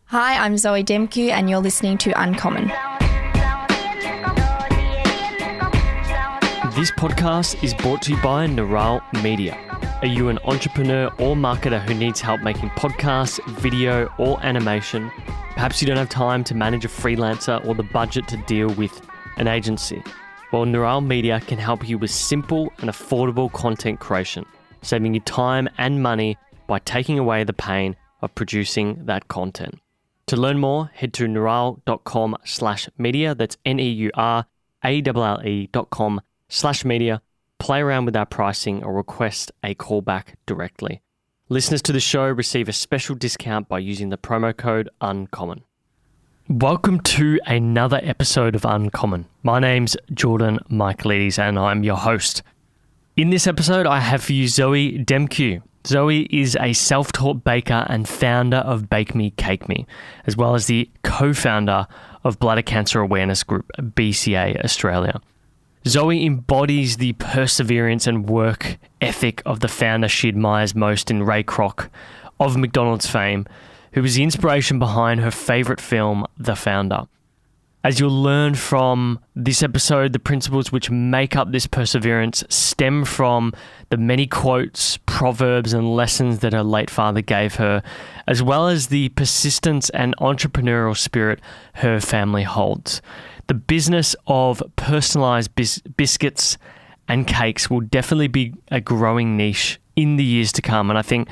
Hi, I'm Zoe Demkiw and you're listening to Uncommon. This podcast is brought to you by Neuralle Media. Are you an entrepreneur or marketer who needs help making podcasts, video or animation? Perhaps you don't have time to manage a freelancer or the budget to deal with an agency. Well, Neuralle Media can help you with simple and affordable content creation, saving you time and money by taking away the pain of producing that content. To learn more, head to neuralle.com/media. That's neuralle.com/media. Play around with our pricing or request a callback directly. Listeners to the show receive a special discount by using the promo code UNCOMMON. Welcome to another episode of Uncommon. My name's Jordan Michaelides and I'm your host. In this episode, I have for you Zoe Demkiw. Zoe is a self-taught baker and founder of Bake Me, Cake Me, as well as the co-founder of Bladder Cancer Awareness Group, BCA Australia. Zoe embodies the perseverance and work ethic of the founder she admires most in Ray Kroc of McDonald's fame, who was the inspiration behind her favourite film, The Founder. As you'll learn from this episode, the principles which make up this perseverance stem from the many quotes, proverbs and lessons that her late father gave her, as well as the persistence and entrepreneurial spirit her family holds. The business of personalised biscuits and cakes will definitely be a growing niche in the years to come. And I think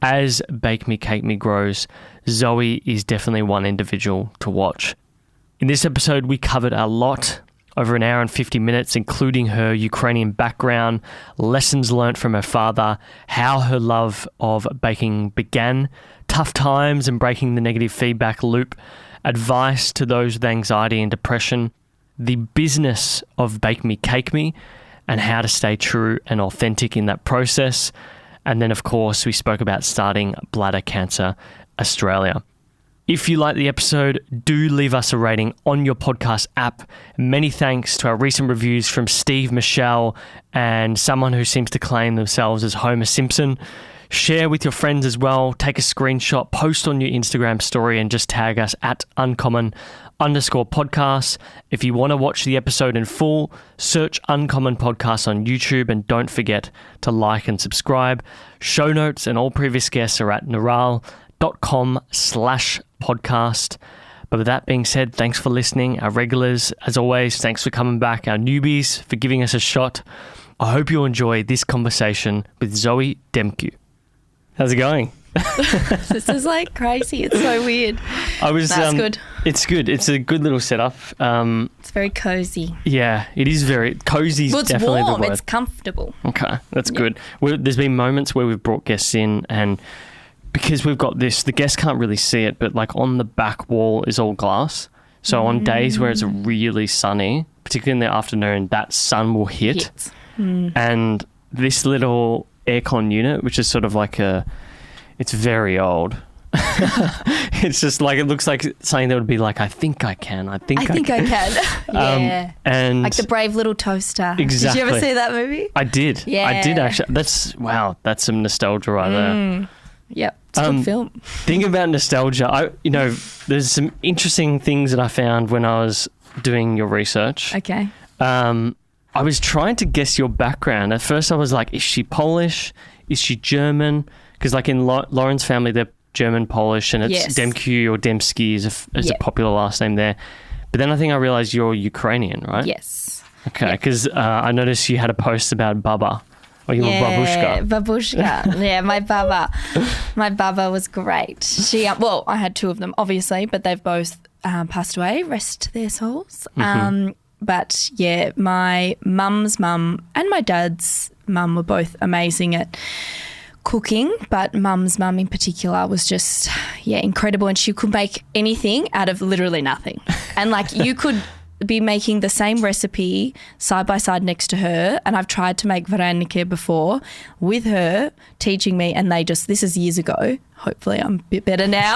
as Bake Me, Cake Me grows, Zoe is definitely one individual to watch. In this episode, we covered a lot, over an hour and 50 minutes, including her Ukrainian background, lessons learnt from her father, how her love of baking began, tough times and breaking the negative feedback loop, advice to those with anxiety and depression, the business of Bake Me, Cake Me, and how to stay true and authentic in that process. And then, of course, we spoke about starting Bladder Cancer Australia. If you like the episode, do leave us a rating on your podcast app. Many thanks to our recent reviews from Steve, Michelle, and someone who seems to claim themselves as Homer Simpson. Share with your friends as well. Take a screenshot, post on your Instagram story, and just tag us at uncommon_podcast. If you want to watch the episode in full, search Uncommon Podcast on YouTube, and don't forget to like and subscribe. Show notes and all previous guests are at neuralle.com/podcast. But with that being said, thanks for listening. Our regulars, as always, thanks for coming back. Our newbies, for giving us a shot. I hope you enjoy this conversation with Zoe Demkiw. How's it going? This is like crazy. It's so weird. That's good. It's good. It's a good little setup. It's very cozy. Yeah, it is very cozy. Well, it's definitely warm. the word. It's comfortable. Okay, that's good. There's been moments where we've brought guests in, and because we've got this, the guests can't really see it, but like on the back wall is all glass. So on days where it's really sunny, particularly in the afternoon, that sun will hit. And this little aircon unit, which is sort of like it's very old. It's just like, it looks like something that would be like, I think I can. I think I can. Yeah. And like the brave little toaster. Exactly. Did you ever see that movie? I did. Yeah. I did actually. That's some nostalgia right there. Yep. It's a good film. Thinking about nostalgia, there's some interesting things that I found when I was doing your research. Okay. I was trying to guess your background. At first I was like, is she Polish? Is she German? Because like in Lauren's family, they're German, Polish, and it's Demkiw or Demski is a popular last name there. But then I think I realised you're Ukrainian, right? Yes. Okay, because I noticed you had a post about Baba. Or you were babushka. Babushka. Yeah, my Baba. My Baba was great. I had two of them, obviously, but they've both passed away. Rest their souls. But yeah, my mum's mum and my dad's mum were both amazing at cooking, but mum's mum in particular was just, incredible. And she could make anything out of literally nothing. And like you could be making the same recipe side by side next to her, and I've tried to make vareniki before with her teaching me, and this is years ago, hopefully I'm a bit better now,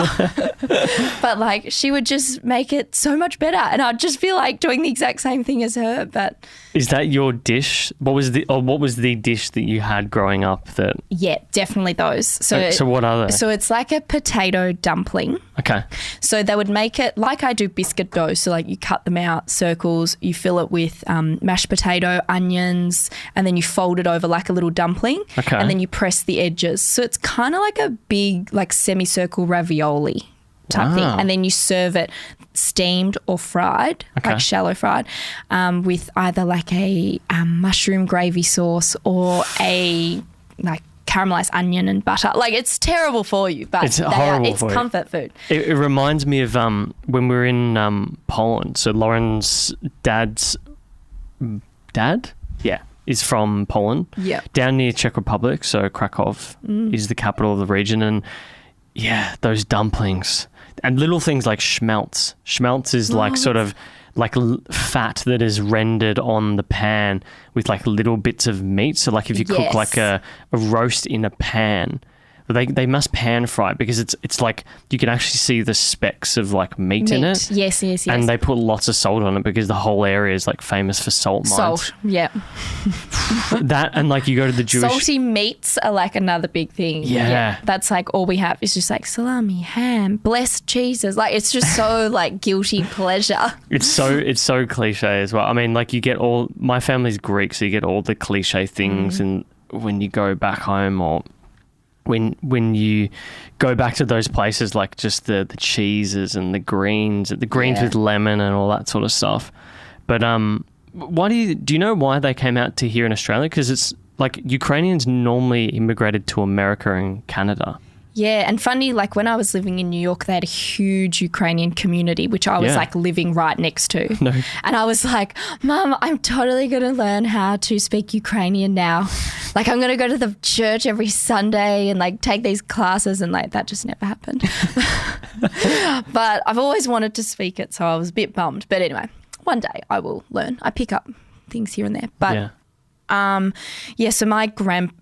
but like she would just make it so much better, and I'd just feel like doing the exact same thing as her. But is that your dish? What was the dish that you had growing up? Yeah, definitely those. So what are they? So it's like a potato dumpling. Okay. So they would make it like I do biscuit dough. So like you cut them out, circles, you fill it with mashed potato, onions, and then you fold it over like a little dumpling. Okay. And then you press the edges. So it's kind of like a big like semicircle ravioli type thing. And then you serve it steamed or fried, like shallow fried, with either like a mushroom gravy sauce or a like caramelized onion and butter. Like it's terrible for you, but it's horrible. It's comfort food. It reminds me of when we were in Poland. So Lauren's dad's dad, is from Poland. Yeah, down near Czech Republic. So Krakow is the capital of the region, and those dumplings and little things like schmelz. Schmelz is like sort of like fat that is rendered on the pan with like little bits of meat. So like if you cook like a roast in a pan, they must pan fry it because it's like you can actually see the specks of like meat in it. Yes. And they put lots of salt on it because the whole area is like famous for salt mines. Salt, yeah. That and like you go to the Jewish... Salty meats are like another big thing. Yeah. That's like all we have is just like salami, ham, blessed cheeses. Like it's just so like guilty pleasure. It's so cliche as well. I mean, like you get all... My family's Greek, so you get all the cliche things and when you go back home or... When you go back to those places, like just the cheeses and the greens with lemon and all that sort of stuff. But why do you know why they came out to here in Australia? Because it's like Ukrainians normally immigrated to America and Canada. Yeah, and funny, like when I was living in New York, they had a huge Ukrainian community, which I was like living right next to. No. And I was like, Mum, I'm totally going to learn how to speak Ukrainian now. Like I'm going to go to the church every Sunday and like take these classes, and like that just never happened. But I've always wanted to speak it, so I was a bit bummed. But anyway, one day I will learn. I pick up things here and there. But so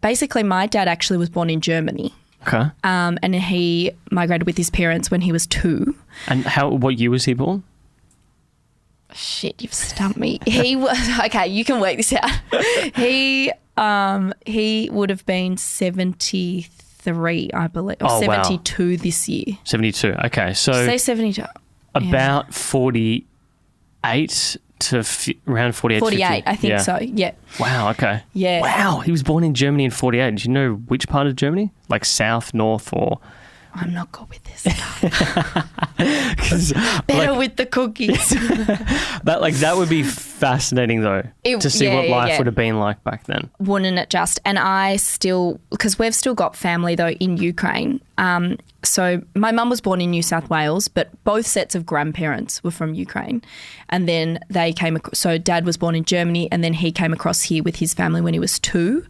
basically my dad actually was born in Germany. Okay. And he migrated with his parents when he was 2. And what year was he born? Shit, you've stumped me. He was okay. You can work this out. He would have been 73, I believe, or 72 this year. 72. Okay, so say 72. About 48 to around 48. 48, I think so. Yeah. Wow. Okay. Yeah. Wow. He was born in Germany in 48. Do you know which part of Germany? Like south, north, or? I'm not good with this stuff. Better with the cookies. that would be fascinating though, to see what life would have been like back then. Wouldn't it just? And because we've still got family though in Ukraine. So my mum was born in New South Wales, but both sets of grandparents were from Ukraine. And then so dad was born in Germany, and then he came across here with his family when he was 2.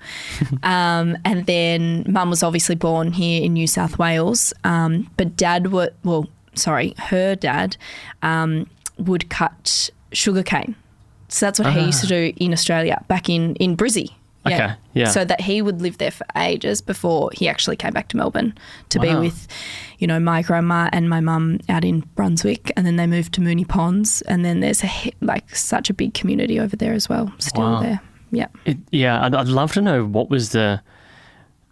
And then mum was obviously born here in New South Wales. But her dad would cut sugarcane. So that's what he used to do in Australia, back in Brizzy. Yeah. Okay, yeah. So that he would live there for ages before he actually came back to Melbourne to be with, my grandma and my mum out in Brunswick, and then they moved to Moonee Ponds, and then there's such a big community over there as well, still there. Yeah. I'd love to know what was the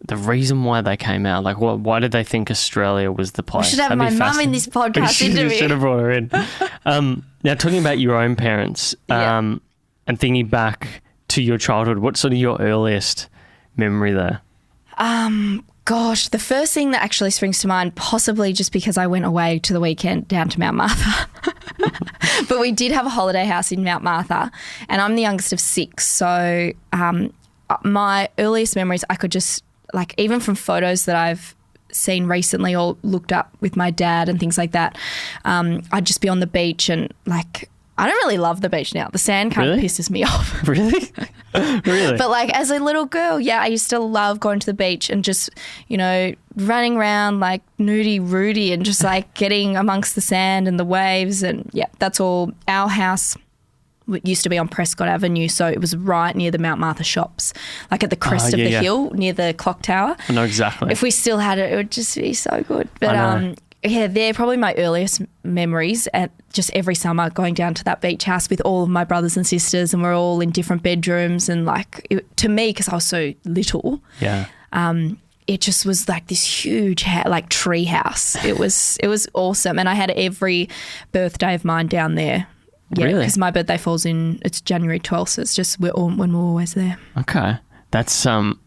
reason why they came out. Like, why did they think Australia was the place? We should have my mum in this podcast interview. We should have brought her in. Now, talking about your own parents and thinking back to your childhood, what's sort of your earliest memory there? Gosh, the first thing that actually springs to mind, possibly just because I went away to the weekend down to Mount Martha. But we did have a holiday house in Mount Martha, and I'm the youngest of 6. So my earliest memories, I could just, like, even from photos that I've seen recently or looked up with my dad and things like that, I'd just be on the beach and, like, I don't really love the beach now. The sand kind of pisses me off. Really? Really? But like as a little girl, I used to love going to the beach and just, running around like Nudie Rudy and just like getting amongst the sand and the waves. And that's all. Our house used to be on Prescott Avenue, so it was right near the Mount Martha shops, like at the crest of the hill near the clock tower. I know exactly. If we still had it, it would just be so good. But they're probably my earliest memories, at just every summer going down to that beach house with all of my brothers and sisters, and we're all in different bedrooms, and like to me, because I was so little, it just was like this huge like tree house. It was awesome. And I had every birthday of mine down there. Yeah, Really? because my birthday falls it's January 12th, so it's just when we're always there. Okay. That's so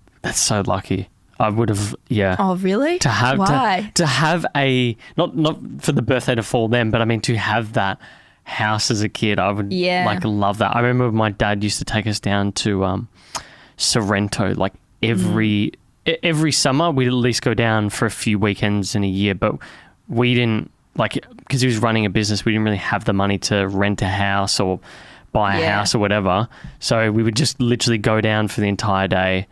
lucky. I would have, yeah. Oh, really? Why? To have a, not for the birthday to fall then, but I mean to have that house as a kid, I would like love that. I remember my dad used to take us down to Sorrento like every summer. We'd at least go down for a few weekends in a year, but we didn't, like, because he was running a business, we didn't really have the money to rent a house or buy a house or whatever. So we would just literally go down for the entire day,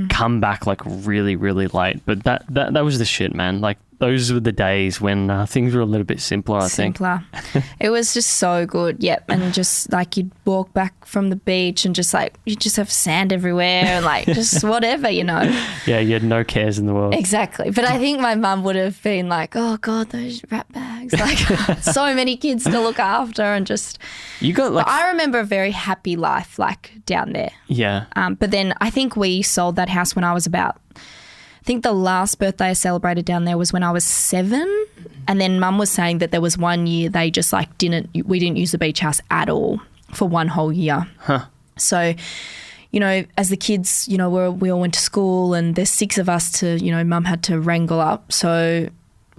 come back like really, really late. But that was the shit, man. Like, those were the days when things were a little bit simpler, I think. It was just so good. Yep. And just like you'd walk back from the beach and just like you just have sand everywhere and like just whatever, you know. Yeah, you had no cares in the world. Exactly. But I think my mum would have been like, oh God, those rat bags. Like so many kids to look after and just. You got like. But I remember a very happy life like down there. Yeah. But then I think we sold that house when I was about. I think the last birthday I celebrated down there was when I was 7, and then Mum was saying that there was one year they just like we didn't use the beach house at all for one whole year. Huh. So, you know, as the kids, you know, we all went to school and there's 6 of us to, you know, Mum had to wrangle up. So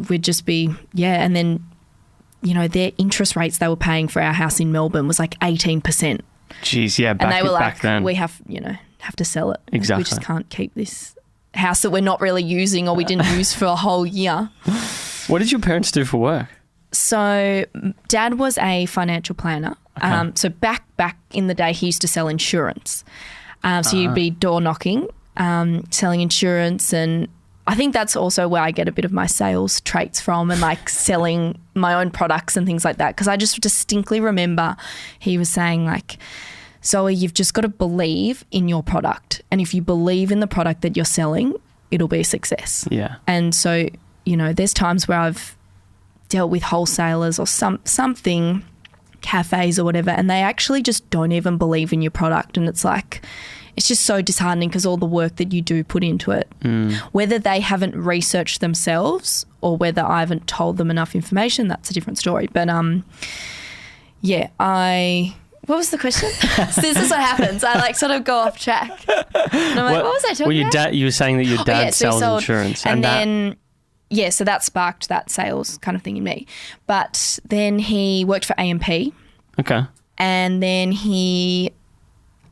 we'd just be, and then, you know, their interest rates they were paying for our house in Melbourne was like 18%. Jeez, yeah, and they were like, then. we have to sell it. Exactly. We just can't keep this house that we're not really using or we didn't use for a whole year. What did your parents do for work? So Dad was a financial planner. Okay. So back in the day, he used to sell insurance. So you'd be door knocking, selling insurance, and I think that's also where I get a bit of my sales traits from and like selling my own products and things like that. Because I just distinctly remember he was saying like, Zoe, you've just got to believe in your product. And if you believe in the product that you're selling, it'll be a success. Yeah. And so, you know, there's times where I've dealt with wholesalers or something, cafes or whatever, and they actually just don't even believe in your product. And it's like, it's just so disheartening because all the work that you do put into it, whether they haven't researched themselves or whether I haven't told them enough information, that's a different story. But, what was the question? So this is what happens. I like sort of go off track. And I'm like, what was I talking about? You were saying that your dad sells insurance. And then, so that sparked that sales kind of thing in me. But then he worked for AMP. Okay. And then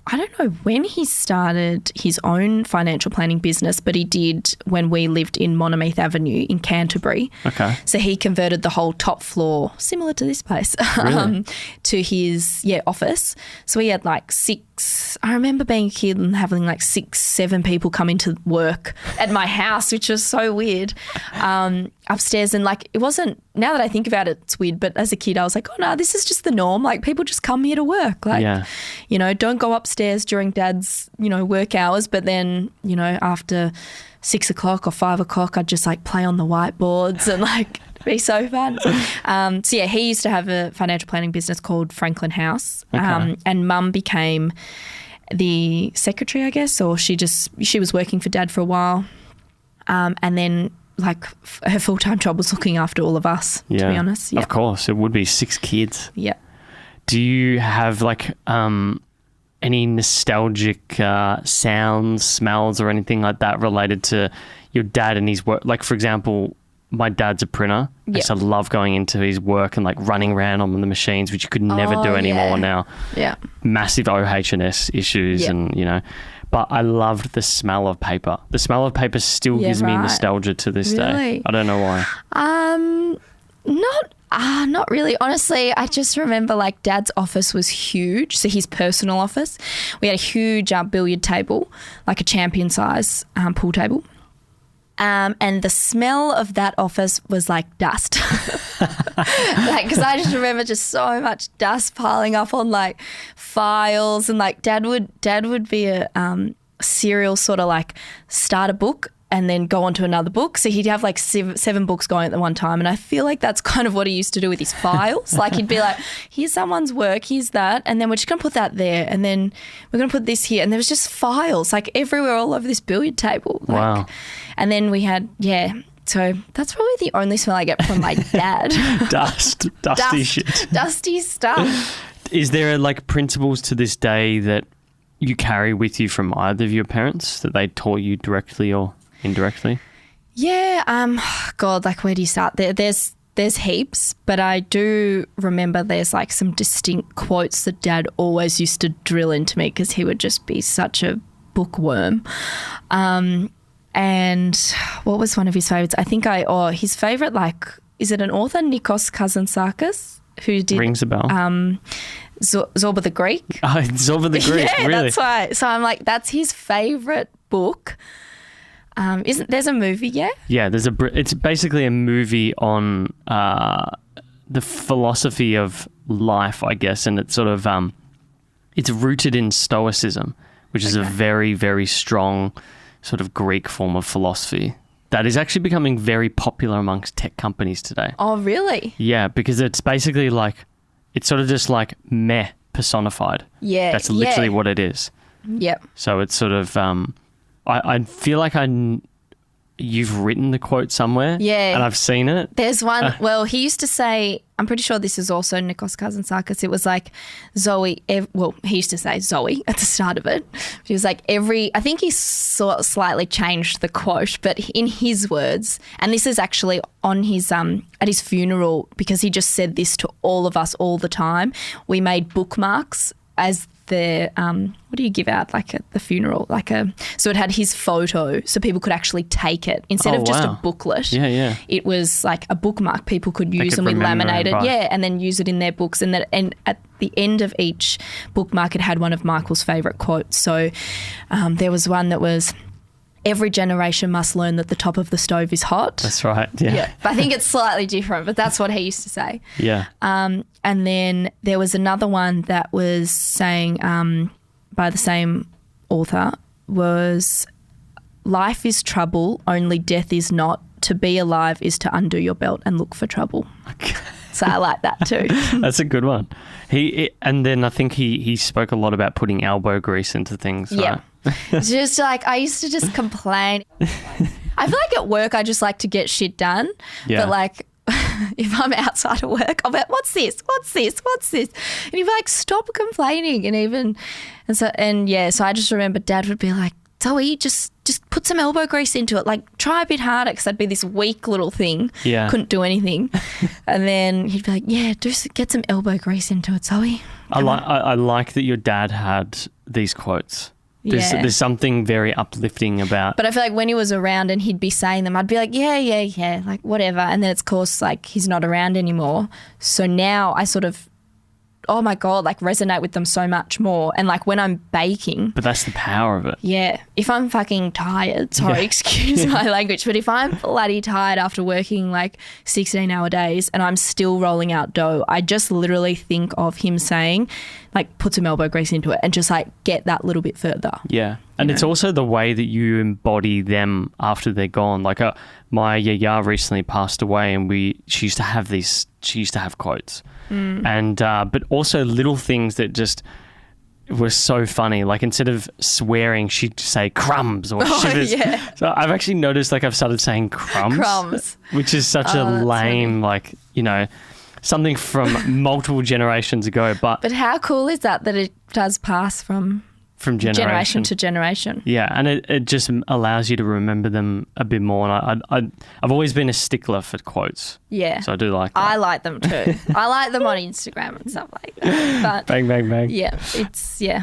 I don't know when he started his own financial planning business, but he did when we lived in Monomeath Avenue in Canterbury. Okay. So he converted the whole top floor, similar to this place, really? to his office. So he had like 6, I remember being a kid and having like 6, 7 people come into work at my house, which was so weird, upstairs. And like it wasn't, now that I think about it, it's weird, but as a kid I was like, oh no, this is just the norm. Like people just come here to work. Like, you know, don't go upstairs during Dad's, you know, work hours. But then, you know, after 6 o'clock or 5 o'clock, I'd just like play on the whiteboards and like be so fun. He used to have a financial planning business called Franklin House. Okay. And Mum became the secretary, I guess, or she was working for Dad for a while. And then like her full-time job was looking after all of us, to be honest. Of course. It would be 6 kids. Yeah. Do you have like any nostalgic sounds, smells or anything like that related to your dad and his work? Like, for example, my dad's a printer. I used to love going into his work and like running around on the machines, which you could never do anymore now. Yeah. Massive OH&S issues and, you know. But I loved the smell of paper. The smell of paper still gives me nostalgia to this day. I don't know why. Not really. Honestly, I just remember like Dad's office was huge. So his personal office, we had a huge billiard table, like a champion size pool table. And the smell of that office was like dust. Like, because I just remember just so much dust piling up on like files, and like Dad would be a serial sort of like start a book and then go on to another book. So he'd have like seven books going at the one time. And I feel like that's kind of what he used to do with his files. Like he'd be like, here's someone's work, here's that. And then we're just going to put that there. And then we're going to put this here. And there was just files like everywhere all over this billiard table. Like, Wow. And then we had, so that's probably the only smell I get from my dad. Dusty shit. Dusty stuff. Is there like principles to this day that you carry with you from either of your parents that they taught you directly or indirectly? Yeah. God, like where do you start? There's heaps, but I do remember there's like some distinct quotes that Dad always used to drill into me because he would just be such a bookworm. And what was one of his favourites? I think his favourite, like, is it an author, Nikos Kazantzakis, who did... Rings a bell. Zorba the Greek. Oh, Zorba the Greek, yeah, really? That's right. So I'm like, that's his favourite book. There's a movie, yeah? Yeah, it's basically a movie on the philosophy of life, I guess, and it's sort of it's rooted in Stoicism, which is a very, very strong sort of Greek form of philosophy that is actually becoming very popular amongst tech companies today. Oh, really? Yeah, because it's basically like, it's sort of just like meh personified. Yeah. That's literally what it is. Yep. So it's sort of, I feel like you've written the quote somewhere. Yeah. And I've seen it. There's one, well, he used to say, I'm pretty sure this is also Nikos Kazantzakis. It was like he used to say Zoe at the start of it. He was like I think he sort of slightly changed the quote, but in his words, and this is actually on his, at his funeral, because he just said this to all of us all the time. We made bookmarks as the what do you give out like at the funeral, so it had his photo so people could actually take it instead of just a booklet. It was like a bookmark people could use, and we laminated and then use it in their books, and at the end of each bookmark it had one of Michael's favourite quotes. So there was one that was, every generation must learn that the top of the stove is hot. That's right. Yeah. But I think it's slightly different, but that's what he used to say. Yeah. And then there was another one that was saying, by the same author, was, life is trouble, only death is not. To be alive is to undo your belt and look for trouble. Okay. So I like that too. That's a good one. And then I think he spoke a lot about putting elbow grease into things. Right? Yeah. Just like, I used to just complain. I feel like at work I just like to get shit done. Yeah. But like if I'm outside of work, I'll be like, what's this? And he'd be like, stop complaining. So I just remember Dad would be like, Zoe, just put some elbow grease into it. Like, try a bit harder, because I'd be this weak little thing. Yeah. Couldn't do anything. And then he'd be like, yeah, get some elbow grease into it, Zoe. I like that your dad had these quotes. There's something very uplifting about. But I feel like when he was around and he'd be saying them, I'd be like, yeah, like whatever. And then it's, of course, like he's not around anymore. So now I sort of, oh my God, like resonate with them so much more. And like when I'm baking. But that's the power of it. Yeah. If I'm fucking tired, excuse my language, but if I'm bloody tired after working like 16-hour days and I'm still rolling out dough, I just literally think of him saying, like, put some elbow grease into it and just like get that little bit further. Yeah. And it's also the way that you embody them after they're gone. Like my yaya recently passed away, and she used to have quotes. And but also little things that just were so funny. Like instead of swearing, she'd say crumbs or shivers. Yeah. So I've actually noticed, like, I've started saying crumbs, which is such a lame, like, something from multiple generations ago. But how cool is that it does pass from generation to generation? Yeah, and it just allows you to remember them a bit more. And I've always been a stickler for quotes. Yeah. So I do like that. I like them too. I like them on Instagram and stuff like that. But bang, bang, bang. Yeah,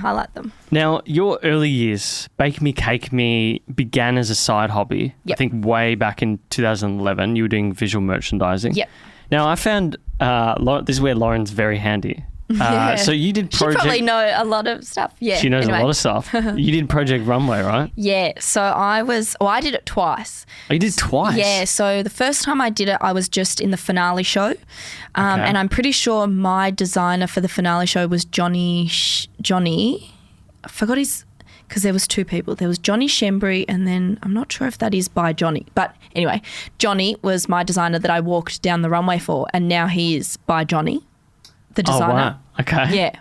I like them. Now, your early years, Bake Me, Cake Me, began as a side hobby. Yep. I think way back in 2011, you were doing visual merchandising. Yep. Now, I found this is where Lauren's very handy. So you did Project... She probably know a lot of stuff. Yeah. She knows a lot of stuff. You did Project Runway, right? Yeah. So I did it twice. Oh, you did twice? Yeah. So the first time I did it, I was just in the finale show. And I'm pretty sure my designer for the finale show was Johnny. I forgot his... because there was two people. There was Johnny Shembry, and then I'm not sure if that is by Johnny. But anyway, Johnny was my designer that I walked down the runway for, and now he is by Johnny, the designer. Oh, wow. Okay. Yeah.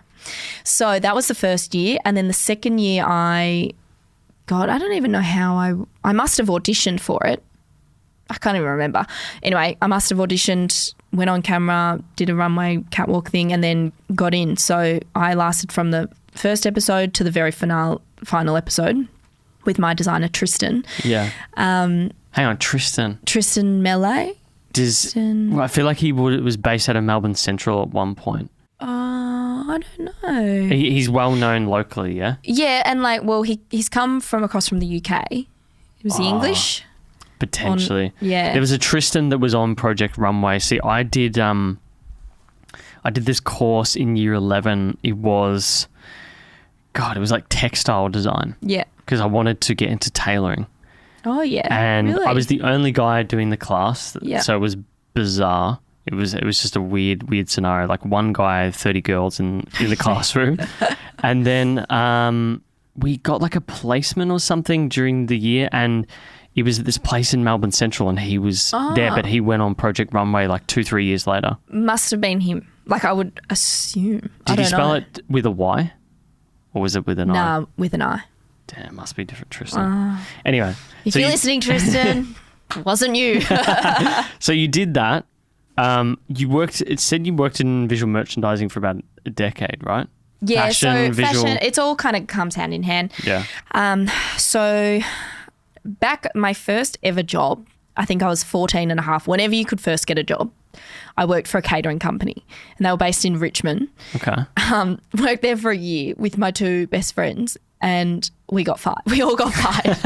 So that was the first year. And then the second year I don't even know how I must have auditioned for it. I can't even remember. Anyway, I must have auditioned, went on camera, did a runway catwalk thing, and then got in. So I lasted from the first episode to the very final episode with my designer, Tristan. Yeah. Hang on, Tristan. Tristan Melee. Well, I feel like it was based out of Melbourne Central at one point. I don't know. He's well known locally, yeah? Yeah, and he's come from across from the UK. Was he English? Potentially. Yeah. There was a Tristan that was on Project Runway. See, I did this course in year 11. It was like textile design. Yeah. Because I wanted to get into tailoring. Oh, yeah. And really? I was the only guy doing the class. Yeah. So it was bizarre. It was just a weird scenario. Like one guy, 30 girls in the classroom. And then we got like a placement or something during the year, and it was at this place in Melbourne Central, and he was there, but he went on Project Runway like 2-3 years later. Must have been him. Like I would assume. Did you spell it with a Y? Or was it with an I? Nah, with an I. Damn, it must be different, Tristan. Anyway. If you're listening, Tristan, it wasn't you. So you did that. It said you worked in visual merchandising for about a decade, right? Yeah, fashion, it's all kind of comes hand in hand. Yeah. So back my first ever job, I think I was 14 and a half. Whenever you could first get a job, I worked for a catering company, and they were based in Richmond. Okay. Worked there for a year with my two best friends, and we got fired. We all got fired.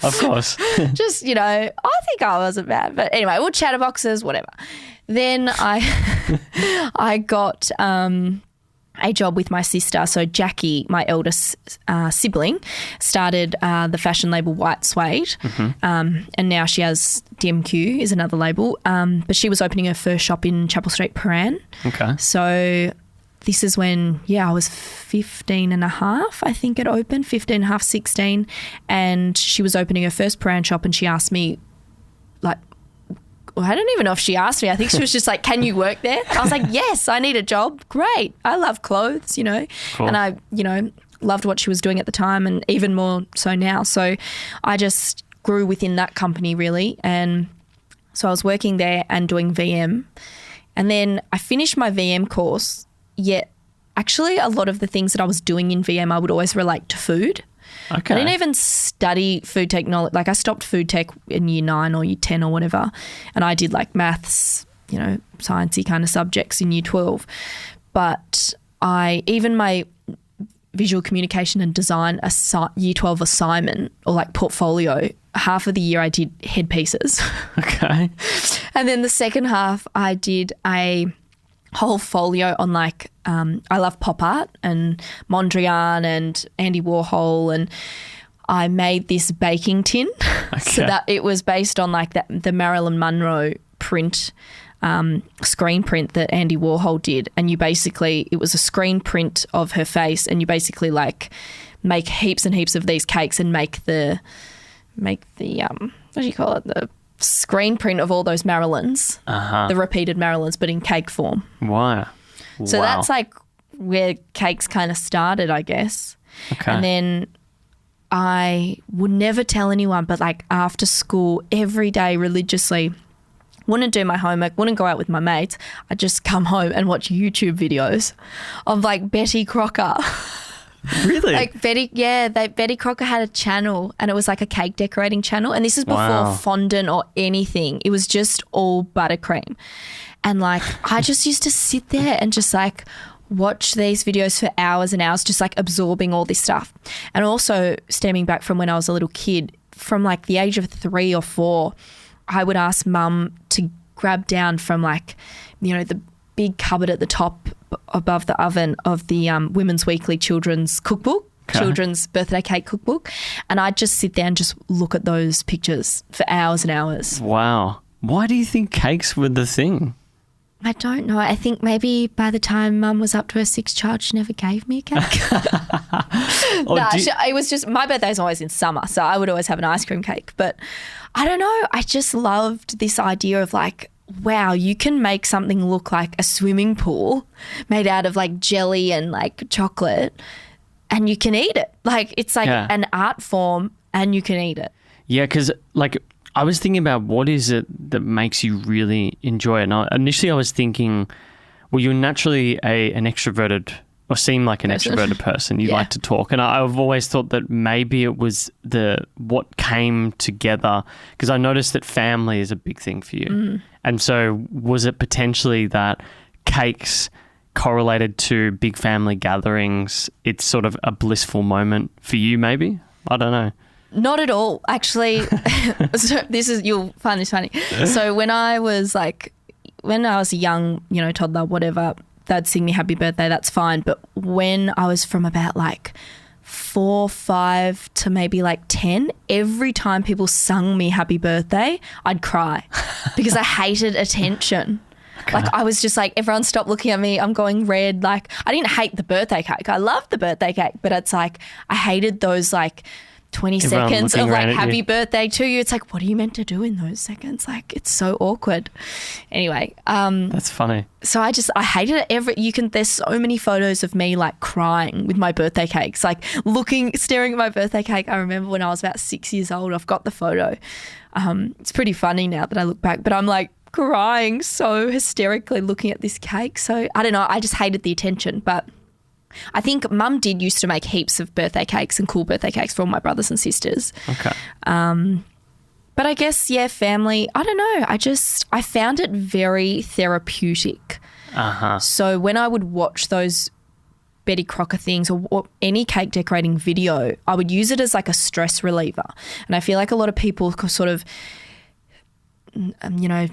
Of course. Just, I think I wasn't bad. But anyway, all chatterboxes, whatever. Then I got a job with my sister. So Jackie, my eldest sibling, started the fashion label White Suede. Mm-hmm. And now she has Demkiw is another label. But she was opening her first shop in Chapel Street, Paran. Okay. So this is when, I was 15 and a half, I think it opened, 15 and a half, 16. And she was opening her first Paran shop, and she asked me, I don't even know if she asked me. I think she was just like, can you work there? I was like, yes, I need a job. Great. I love clothes, Cool. And I, loved what she was doing at the time, and even more so now. So I just grew within that company really. And so I was working there and doing VM. And then I finished my VM course, yet actually a lot of the things that I was doing in VM, I would always relate to food. Okay. I didn't even study food technology. Like I stopped food tech in year 9 or year 10 or whatever. And I did like maths, sciencey kind of subjects in year 12. But even my visual communication and design year 12 assignment or like portfolio, half of the year I did headpieces. Okay. And then the second half I did a whole folio on I love pop art and Mondrian and Andy Warhol, and I made this baking tin. Okay. So that it was based on the Marilyn Monroe print, screen print that Andy Warhol did, and it was a screen print of her face, and you basically make heaps and heaps of these cakes and make the what do you call it, the screen print of all those Marilyns, the repeated Marilyns, but in cake form. Wow. So that's where cakes kind of started, I guess. Okay. And then I would never tell anyone, but after school, every day religiously, wouldn't do my homework, wouldn't go out with my mates. I'd just come home and watch YouTube videos of Betty Crocker. Really? Betty Crocker had a channel, and it was a cake decorating channel, and this is before fondant or anything. It was just all buttercream. And I just used to sit there and just watch these videos for hours and hours, just absorbing all this stuff. And also stemming back from when I was a little kid, from the age of 3 or 4, I would ask Mum to grab down from the big cupboard at the top above the oven of the Women's Weekly children's cookbook, children's birthday cake cookbook, and I'd just sit there and just look at those pictures for hours and hours. Wow. Why do you think cakes were the thing? I don't know. I think maybe by the time Mum was up to her 6th child, she never gave me a cake. It was just, my birthday's always in summer, so I would always have an ice cream cake. But I don't know. I just loved this idea of like, wow, you can make something look like a swimming pool made out of like jelly and like chocolate, and you can eat it. Like it's like an art form and you can eat it. Yeah, because like I was thinking about what is it that makes you really enjoy it. And initially I was thinking, well, you're naturally an extroverted or seem like an extroverted person. You like to talk. And I've always thought that maybe it was what came together, because I noticed that family is a big thing for you. Mm. And so was it potentially that cakes correlated to big family gatherings? It's sort of a blissful moment for you maybe? I don't know. Not at all, actually. So you'll find this funny. So when I was a young, toddler, whatever, they'd sing me happy birthday, that's fine. But when I was from about like 4, 5 to maybe like 10, every time people sung me happy birthday, I'd cry because I hated attention. Okay. Like I was just like, everyone stop looking at me, I'm going red. Like I didn't hate the birthday cake. I loved the birthday cake, but it's like I hated those like 20 everyone seconds of like happy birthday to you. It's like, what are you meant to do in those seconds? Like it's so awkward. Anyway. That's funny. So I hated it. There's so many photos of me like crying with my birthday cakes, like staring at my birthday cake. I remember when I was about 6 years old, I've got the photo. It's pretty funny now that I look back, but I'm like crying so hysterically looking at this cake. So I don't know. I just hated the attention, but I think Mum did used to make heaps of birthday cakes and cool birthday cakes for all my brothers and sisters. Okay. But I guess, family, I don't know. I found it very therapeutic. Uh-huh. So when I would watch those Betty Crocker things or any cake decorating video, I would use it as like a stress reliever. And I feel like a lot of people sort of,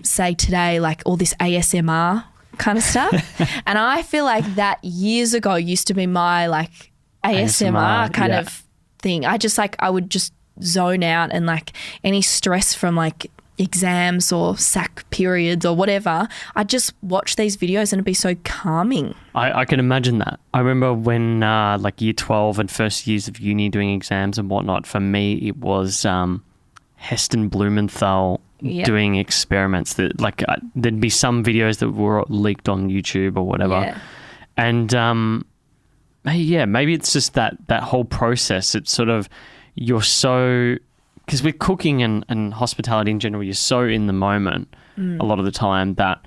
say today like all this ASMR kind of stuff. And I feel like that years ago used to be my like ASMR kind of thing. I would just zone out, and like any stress from like exams or SAC periods or whatever, I'd just watch these videos and it'd be so calming. I can imagine that. I remember when like year 12 and first years of uni doing exams and whatnot, for me it was Heston Blumenthal doing experiments that like there'd be some videos that were leaked on YouTube or whatever. And maybe it's just that whole process. It's sort of, you're so, because with cooking and hospitality in general, you're so in the moment a lot of the time that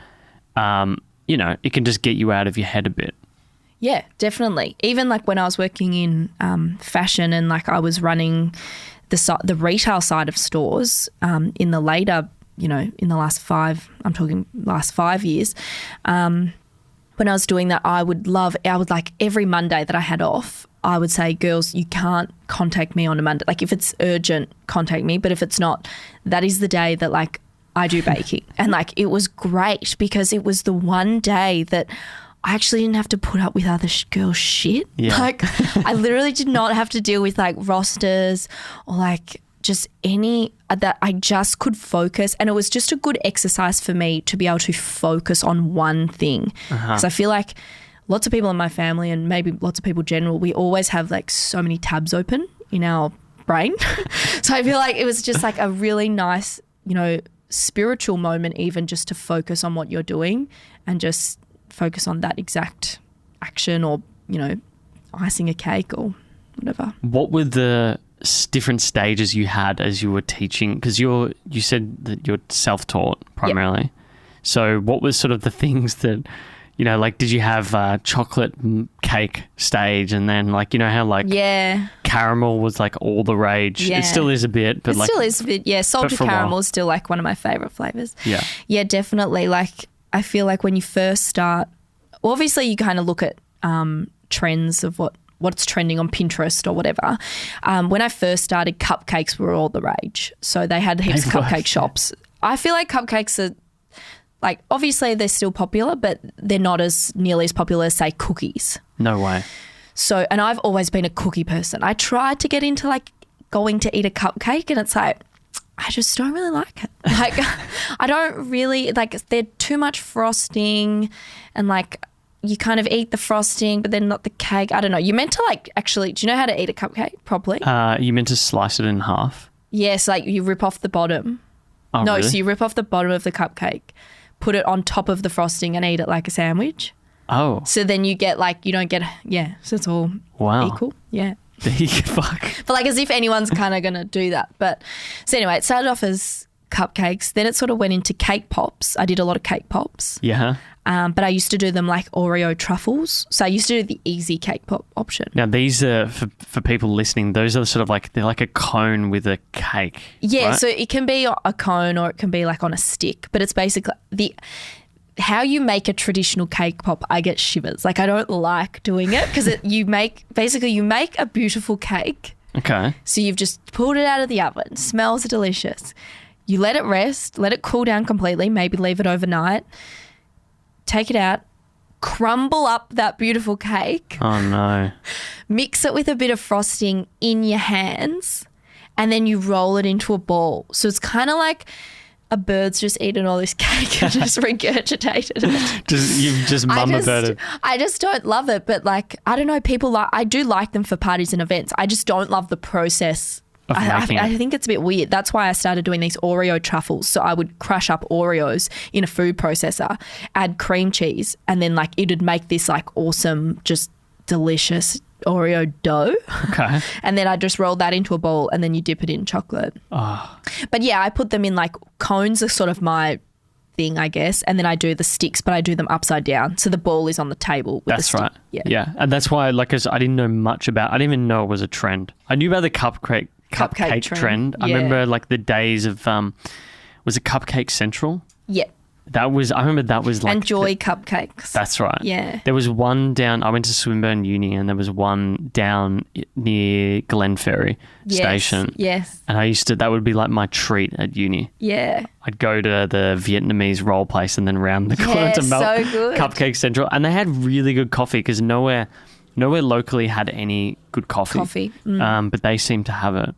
it can just get you out of your head a bit. Yeah, definitely. Even like when I was working in fashion and like I was running the retail side of stores in the later, in the last 5 years, when I was doing that, I would like every Monday that I had off, I would say, girls, you can't contact me on a Monday. Like if it's urgent, contact me. But if it's not, that is the day that like I do baking. And like it was great because it was the one day that I actually didn't have to put up with other girls' shit. Yeah. Like I literally did not have to deal with like rosters or like just any that I just could focus. And it was just a good exercise for me to be able to focus on one thing. Because I feel like lots of people in my family and maybe lots of people in general, we always have like so many tabs open in our brain. So I feel like it was just like a really nice, spiritual moment even just to focus on what you're doing and just focus on that exact action or, icing a cake or whatever. What were the different stages you had as you were teaching? Because you said that you're self-taught primarily. Yep. So what was sort of the things that, like did you have chocolate cake stage and then like, how like caramel was like all the rage? Yeah. It still is a bit. But still is a bit, yeah. Salted caramel is still like one of my favourite flavours. Yeah. Yeah, definitely. Like I feel like when you first start, obviously you kind of look at trends of what's trending on Pinterest or whatever. When I first started, cupcakes were all the rage. So they had heaps of cupcake shops. I feel like cupcakes are like, obviously they're still popular, but they're not as nearly as popular as, say, cookies. No way. So, and I've always been a cookie person. I tried to get into like going to eat a cupcake and it's like, I just don't really like it. Like, I don't really, like, they're too much frosting and, like, you kind of eat the frosting but then not the cake. I don't know. You're meant to, like, actually, do you know how to eat a cupcake properly? You meant to slice it in half? Yes, like you rip off the bottom. Oh, no, really? so you rip off the bottom of the cupcake, put it on top of the frosting and eat it like a sandwich. Oh. So then you get, like, you don't get, so it's all equal. Yeah. Fuck. But, like, as if anyone's kind of going to do that. But so anyway, it started off as cupcakes. Then it sort of went into cake pops. I did a lot of cake pops. Yeah. But I used to do them like Oreo truffles. So I used to do the easy cake pop option. Now, these are, for people listening, those are sort of like, they're like a cone with a cake. Yeah, right? so it can be a cone or it can be like on a stick. But it's basically how you make a traditional cake pop, I get shivers. Like, I don't like doing it because you make a beautiful cake. Okay. So you've just pulled it out of the oven. Smells delicious. You let it rest, let it cool down completely, maybe leave it overnight. Take it out, crumble up that beautiful cake. Oh, no. Mix it with a bit of frosting in your hands, and then you roll it into a ball. So it's kind of like a bird's just eaten all this cake and just regurgitated it. You've just mama birded. I just don't love it. But, like, I don't know, I do like them for parties and events. I just don't love the process. I think it's a bit weird. That's why I started doing these Oreo truffles. So I would crush up Oreos in a food processor, add cream cheese, and then, like, it'd make this, like, awesome, just delicious Oreo dough. Okay. And then I just roll that into a bowl and then you dip it in chocolate. Oh. But yeah, I put them in, like, cones are sort of my thing, I guess. And then I do the sticks, but I do them upside down. So the ball is on the table with the stick. Right. Yeah. And that's why, like, 'cause I didn't know much about, I didn't even know it was a trend. I knew about the cupcake trend. I remember, like, the days of, was it Cupcake Central? Yeah. I remember that was like... And Joy cupcakes. That's right. Yeah. There was one down, I went to Swinburne Uni and there was one down near Glenferrie Station. Yes. And that would be like my treat at uni. Yeah. I'd go to the Vietnamese roll place and then round the corner to Cupcake Central. And they had really good coffee because nowhere locally had any good coffee. But they seemed to have it.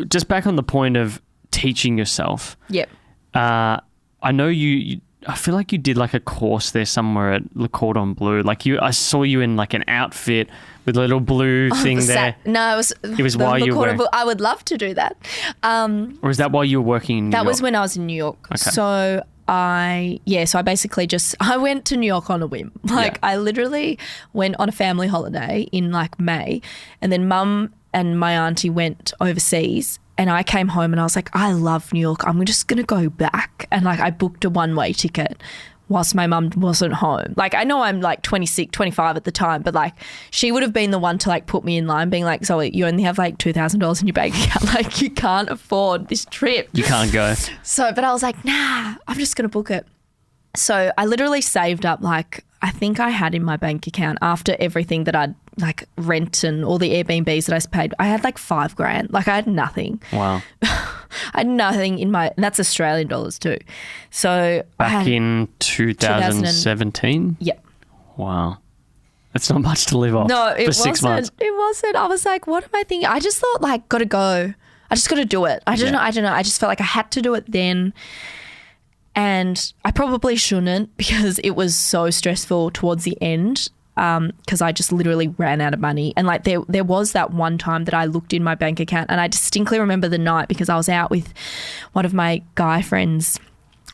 Just back on the point of teaching yourself. Yep. I know you I feel like you did like a course there somewhere at Le Cordon Bleu. Like I saw you in like an outfit with a little blue thing there. No, it was while you were... I would love to do that. Or is that while you were working in New York? That was when I was in New York. Okay. So I basically I went to New York on a whim. I literally went on a family holiday in like May, and then Mum and my auntie went overseas. And I came home and I was like, I love New York. I'm just going to go back. And like I booked a one-way ticket whilst my mum wasn't home. Like I know I'm like 26, 25 at the time, but like she would have been the one to like put me in line being like, Zoe, you only have like $2,000 in your bank account. Like you can't afford this trip. You can't go. So, but I was like, nah, I'm just going to book it. So I literally saved up like, I think I had in my bank account after everything that I'd like rent and all the Airbnbs that I paid, I had like $5,000. Like I had nothing. Wow. I had nothing in my, and that's Australian dollars too. So back in 2017? Yep. Wow. That's not much to live off for 6 months. It wasn't. I was like, what am I thinking? I just thought like, gotta go. I just gotta do it. I don't know. I just felt like I had to do it then. And I probably shouldn't because it was so stressful towards the end. Because I just literally ran out of money. And like there was that one time that I looked in my bank account and I distinctly remember the night because I was out with one of my guy friends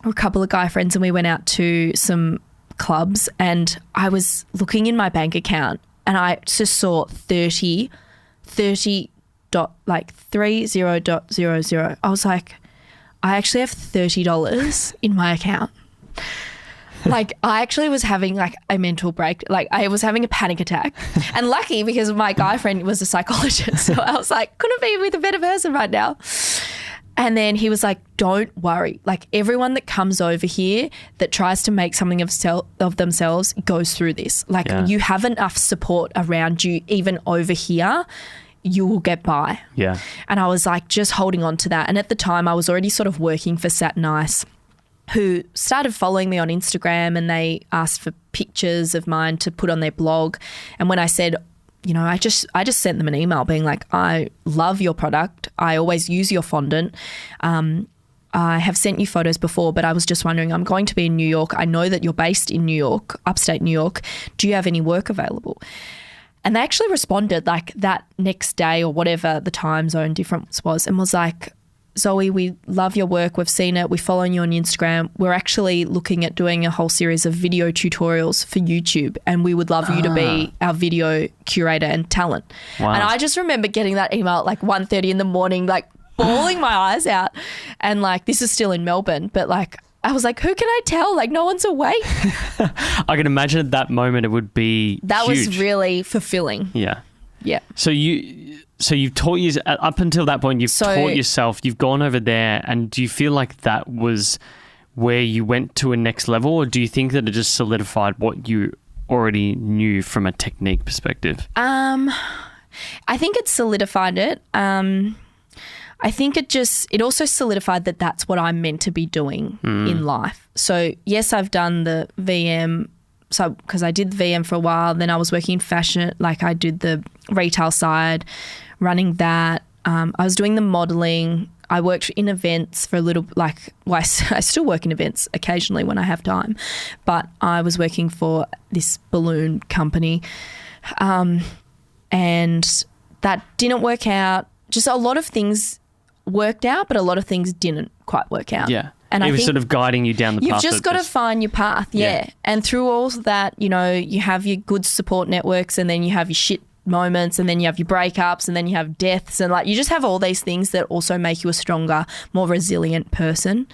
or a couple of guy friends and we went out to some clubs and I was looking in my bank account and I just saw 30 like 30.00. I was like, I actually have $30 in my account. Like I actually was having like a mental break. Like I was having a panic attack and lucky because my guy friend was a psychologist. So I was like, couldn't be with a better person right now. And then he was like, don't worry. Like everyone that comes over here that tries to make something of themselves goes through this. Like you have enough support around you, even over here, you will get by. Yeah. And I was like just holding on to that. And at the time I was already sort of working for Satin Ice, who started following me on Instagram and they asked for pictures of mine to put on their blog. And when I said I just sent them an email being like, I love your product. I always use your fondant. I have sent you photos before, but I was just wondering, I'm going to be in New York. I know that you're based in New York, upstate New York. Do you have any work available? And they actually responded like that next day or whatever the time zone difference was, and was like, Zoe, we love your work. We've seen it. We're following you on Instagram. We're actually looking at doing a whole series of video tutorials for YouTube, and we would love you to be our video curator and talent. Wow. And I just remember getting that email at like 1:30 in the morning, like bawling my eyes out. And like, this is still in Melbourne, but like, I was like, who can I tell? Like, no one's awake. I can imagine at that moment it would be That huge. was really fulfilling. Yeah. Yeah. So you've taught you up until that point. You've taught yourself. You've gone over there, and do you feel like that was where you went to a next level, or do you think that it just solidified what you already knew from a technique perspective? I think it solidified it. I think it also solidified that that's what I'm meant to be doing in life. So yes, I've done the VM. So because I did the VM for a while, then I was working in fashion, like I did the retail side, running that. I was doing the modelling. I worked in events for a little, I still work in events occasionally when I have time, but I was working for this balloon company, and that didn't work out. Just a lot of things worked out, but a lot of things didn't quite work out. Yeah. And it was sort of guiding you down the path. You've just got to find your path, yeah. And through all of that, you have your good support networks, and then you have your shit moments, and then you have your breakups, and then you have deaths, and like you just have all these things that also make you a stronger, more resilient person.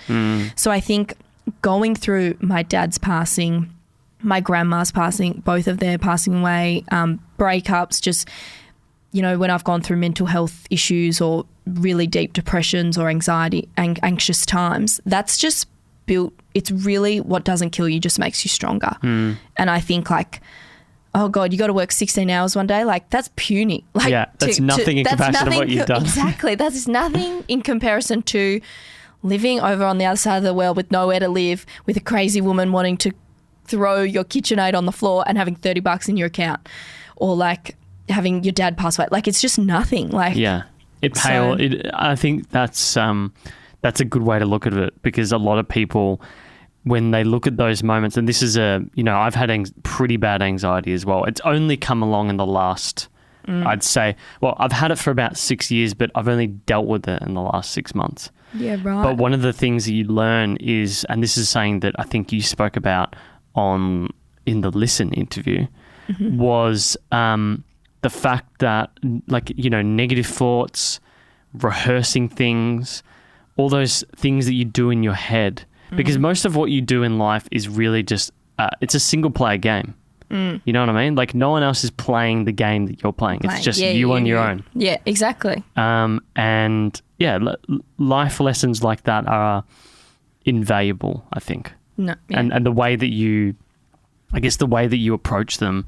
So I think going through my dad's passing, my grandma's passing, both of their passing away, breakups, just when I've gone through mental health issues or really deep depressions or anxiety and anxious times, that's just built, it's really what doesn't kill you just makes you stronger. And I think like, oh God, you got to work 16 hours one day. Like that's puny. Like that's nothing in comparison to what you've done. Exactly. That is nothing in comparison to living over on the other side of the world with nowhere to live, with a crazy woman wanting to throw your KitchenAid on the floor and having $30 in your account, or like having your dad pass away. Like it's just nothing. Like I think that's a good way to look at it, because a lot of people, when they look at those moments, and this is I've had pretty bad anxiety as well. It's only come along in the last, I'd say, well, I've had it for about 6 years, but I've only dealt with it in the last 6 months. Yeah, right. But one of the things that you learn is, and this is something that I think you spoke about in the Listen interview, was the fact that negative thoughts, rehearsing things, all those things that you do in your head, because most of what you do in life is really just, it's a single player game. You know what I mean? Like no one else is playing the game that you're playing. It's just you on your own. Yeah, exactly. Life lessons like that are invaluable, I think. No, yeah. And the way that you approach them,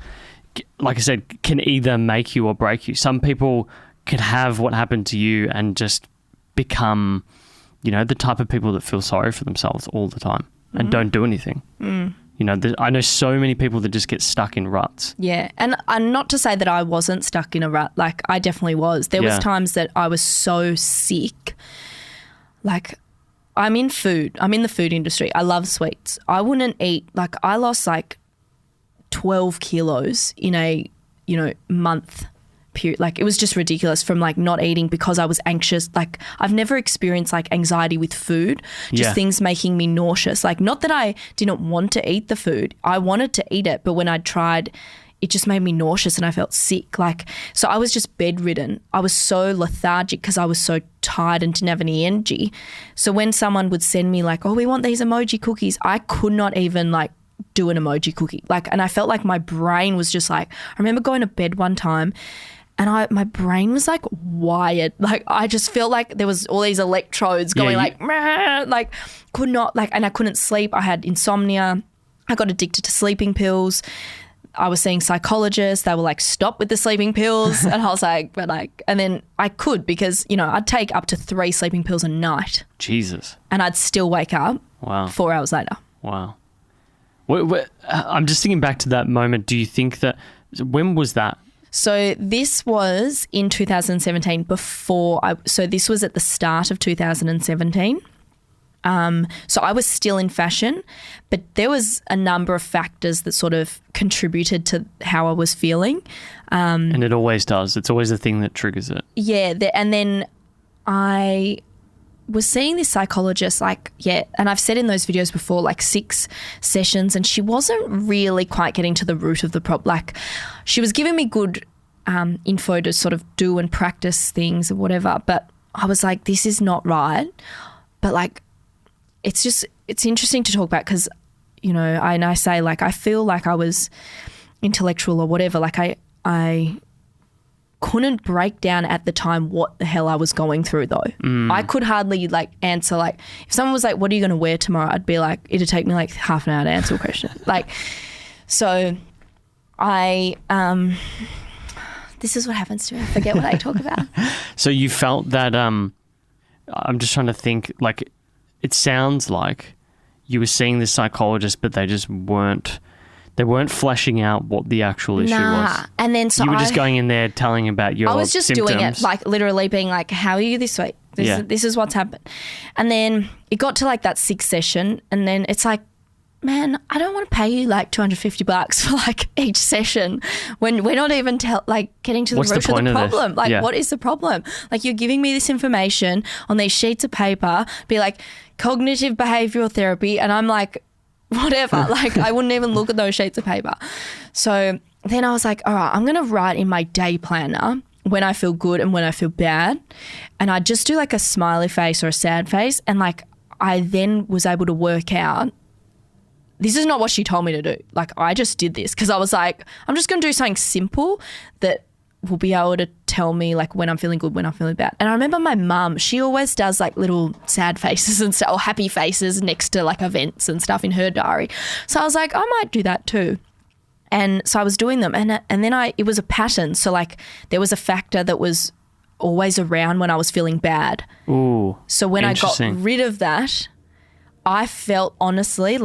like I said, can either make you or break you. Some people could have what happened to you and just become, the type of people that feel sorry for themselves all the time and don't do anything. I know so many people that just get stuck in ruts. Yeah. And not to say that I wasn't stuck in a rut. Like I definitely was. There was times that I was so sick. Like I'm in the food industry. I love sweets. I wouldn't eat, like I lost like 12 kilos in a, month period. Like it was just ridiculous from like not eating because I was anxious. Like I've never experienced like anxiety with food, just things making me nauseous. Like not that I didn't want to eat the food. I wanted to eat it, but when I tried, it just made me nauseous and I felt sick. Like, so I was just bedridden. I was so lethargic because I was so tired and didn't have any energy. So when someone would send me like, oh, we want these emoji cookies, I could not even like do an emoji cookie. Like, and I felt like my brain was just like, I remember going to bed one time and my brain was like wired. Like I just felt like there was all these electrodes going like could not like, and I couldn't sleep. I had insomnia. I got addicted to sleeping pills. I was seeing psychologists. They were like, stop with the sleeping pills. And I was like, and then I could because, I'd take up to 3 sleeping pills a night. Jesus. And I'd still wake up 4 hours later. Wow. I'm just thinking back to that moment. Do you think that, when was that? So this was in 2017 so this was at the start of 2017. So I was still in fashion, but there was a number of factors that sort of contributed to how I was feeling. And it always does. It's always the thing that triggers it. Yeah. And then I was seeing this psychologist, and I've said in those videos before, 6 sessions, and she wasn't really quite getting to the root of the problem. Like, she was giving me good info to sort of do and practice things or whatever, but I was like, this is not right. But it's interesting to talk about because, I say, I feel like I was intellectual or whatever. I couldn't break down at the time what the hell I was going through though. I could hardly answer, if someone was like, what are you going to wear tomorrow? I'd be like, it'd take me half an hour to answer a question. So I, this is what happens to me. I forget what I talk about. So you felt that, I'm just trying to think, it sounds like you were seeing this psychologist, but they just weren't fleshing out what the actual issue was. And then you were just going in there telling about your symptoms. I was just doing it, literally being like, how are you this week? This is what's happened. And then it got to that 6th session, and then it's like, man, I don't want to pay you $250 for each session when we're not even getting to the root of the problem. What is the problem? You're giving me this information on these sheets of paper, be like cognitive behavioral therapy, and I'm like, whatever. I wouldn't even look at those sheets of paper. So then I was like, all right, I'm going to write in my day planner when I feel good and when I feel bad. And I just do a smiley face or a sad face. And I then was able to work out, this is not what she told me to do. I just did this because I was like, I'm just going to do something simple that will be able to tell me when I'm feeling good, when I'm feeling bad. And I remember my mum, she always does little sad faces and stuff, or happy faces next to events and stuff in her diary. So I was like, I might do that too. And so I was doing them, and then it was a pattern. So there was a factor that was always around when I was feeling bad. Ooh. So when I got rid of that, I felt honestly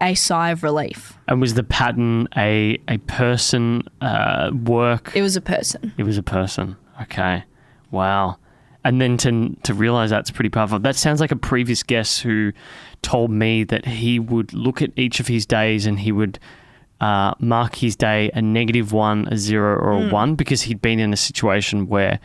a sigh of relief. And was the pattern a person, work? It was a person. It was a person. Okay. Wow. And then to realise that's pretty powerful. That sounds like a previous guest who told me that he would look at each of his days and he would mark his day a -1, a 0 or a 1 because he'd been in a situation where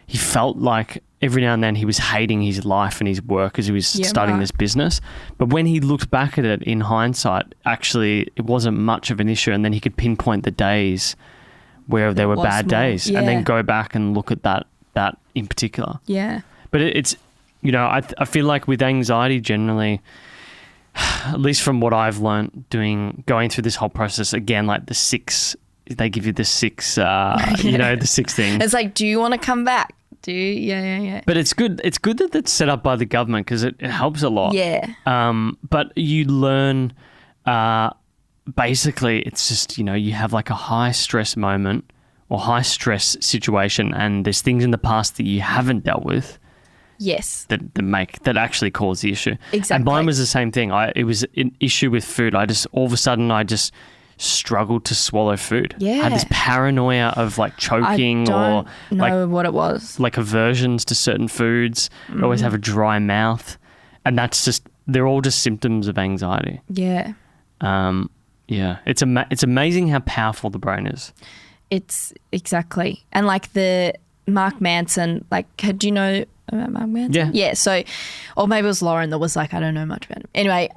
he felt like every now and then he was hating his life and his work as he was starting this business. But when he looked back at it in hindsight, actually it wasn't much of an issue, and then he could pinpoint the days where there were bad days and then go back and look at that in particular. Yeah. But it's, I feel like with anxiety generally, at least from what I've learned going through this whole process, again, the 6, they give you the 6, the 6 things. It's do you want to come back? Yeah. But it's good. It's good that it's set up by the government because it helps a lot. Yeah. But you learn, basically, it's just, you have a high stress moment or high stress situation, and there's things in the past that you haven't dealt with. Yes. That actually cause the issue. Exactly. And mine was the same thing. It was an issue with food. All of a sudden I struggled to swallow food. Yeah. I had this paranoia of choking or know what it was. Aversions to certain foods. I always have a dry mouth. And they're all just symptoms of anxiety. Yeah. Yeah. It's amazing how powerful the brain is. It's exactly. And the Mark Manson, do you know about Mark Manson? Yeah. Yeah. So, or maybe it was Lauren that was I don't know much about him. Anyway,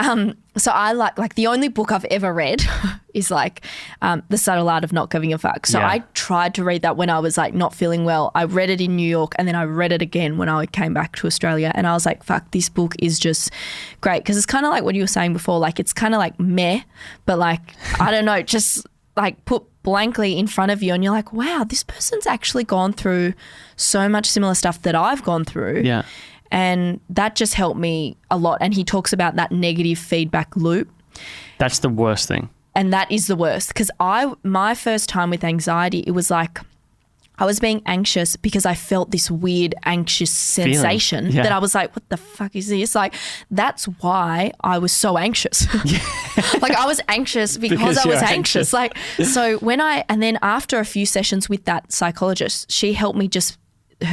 so I like the only book I've ever read is The Subtle Art of Not Giving a Fuck. So I tried to read that when I was not feeling well. I read it in New York, and then I read it again when I came back to Australia, and I was like, fuck, this book is just great because it's kind of like what you were saying before. It's kind of meh, but I don't know, just put blankly in front of you and you're like, wow, this person's actually gone through so much similar stuff that I've gone through. Yeah. And that just helped me a lot. And he talks about that negative feedback loop. That's the worst thing. And that is the worst because my first time with anxiety, it was I was being anxious because I felt this weird anxious sensation that I was like, what the fuck is this? Like, that's why I was so anxious. Like, I was anxious because I was anxious. Like, so and then after a few sessions with that psychologist, she helped me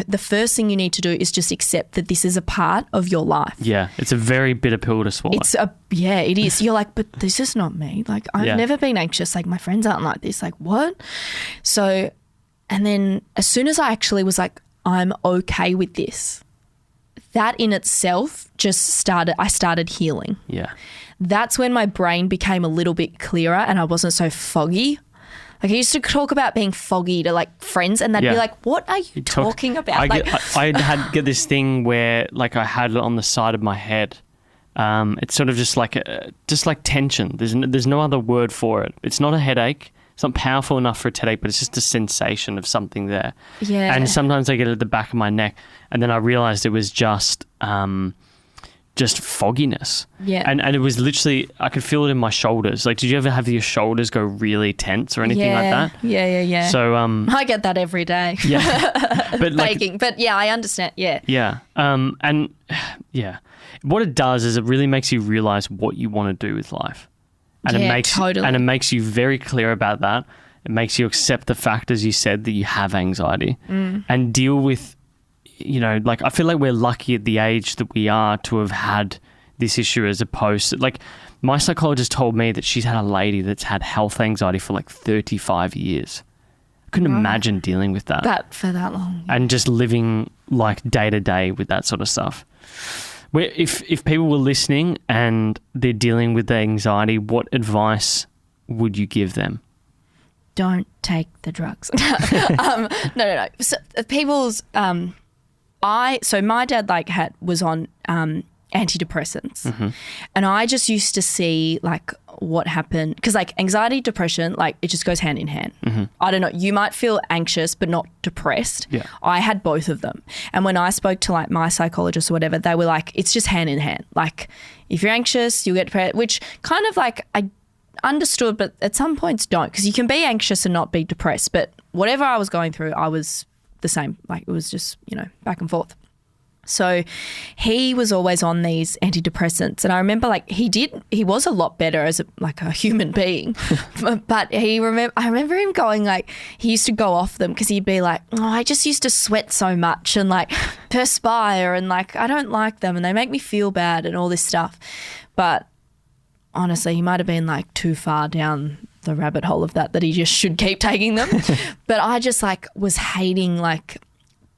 the first thing you need to do is just accept that this is a part of your life. Yeah. It's a very bitter pill to swallow. It is. You're like, but this is not me. Like, I've never been anxious. Like, my friends aren't like this. Like, what? So... And then as soon as I actually was like, I'm okay with this, that in itself I started healing. Yeah. That's when my brain became a little bit clearer and I wasn't so foggy. Like, I used to talk about being foggy to like friends and they'd be like, what are you talking about? I get this thing where like I had it on the side of my head. It's sort of just like tension. There's no other word for it. It's not a headache. It's not powerful enough for a headache, but it's just a sensation of something there. Yeah. And sometimes I get it at the back of my neck, and then I realized it was just fogginess. Yeah. And it was literally, I could feel it in my shoulders. Like, did you ever have your shoulders go really tense or anything like that? Yeah. So I get that every day. Yeah. But baking. But yeah, I understand. Yeah. Yeah. And yeah. What it does is it really makes you realize what you want to do with life. And it makes you very clear about that. It makes you accept the fact, as you said, that you have anxiety and deal with, like, I feel like we're lucky at the age that we are to have had this issue, as opposed to, like, my psychologist told me that she's had a lady that's had health anxiety for like 35 years. I couldn't imagine dealing with that. For that long. And just living like day to day with that sort of stuff. Where if people were listening and they're dealing with the anxiety, what advice would you give them? Don't take the drugs. No. So my dad was on antidepressants, and I just used to see like what happened, because like anxiety, depression, like it just goes hand in hand. I don't know, you might feel anxious but not depressed. I had both of them, and when I spoke to like my psychologist or whatever, they were like, it's just hand in hand. Like, if you're anxious, you'll get depressed, which kind of like I understood, but at some points don't, because you can be anxious and not be depressed. But whatever I was going through, I was the same. Like, it was just, back and forth. So he was always on these antidepressants, and I remember like he was a lot better as a human being, but I remember him going like, he used to go off them because he'd be like, oh, I just used to sweat so much and like perspire and like I don't like them and they make me feel bad and all this stuff. But honestly, he might have been like too far down the rabbit hole of that he just should keep taking them. But I just like was hating like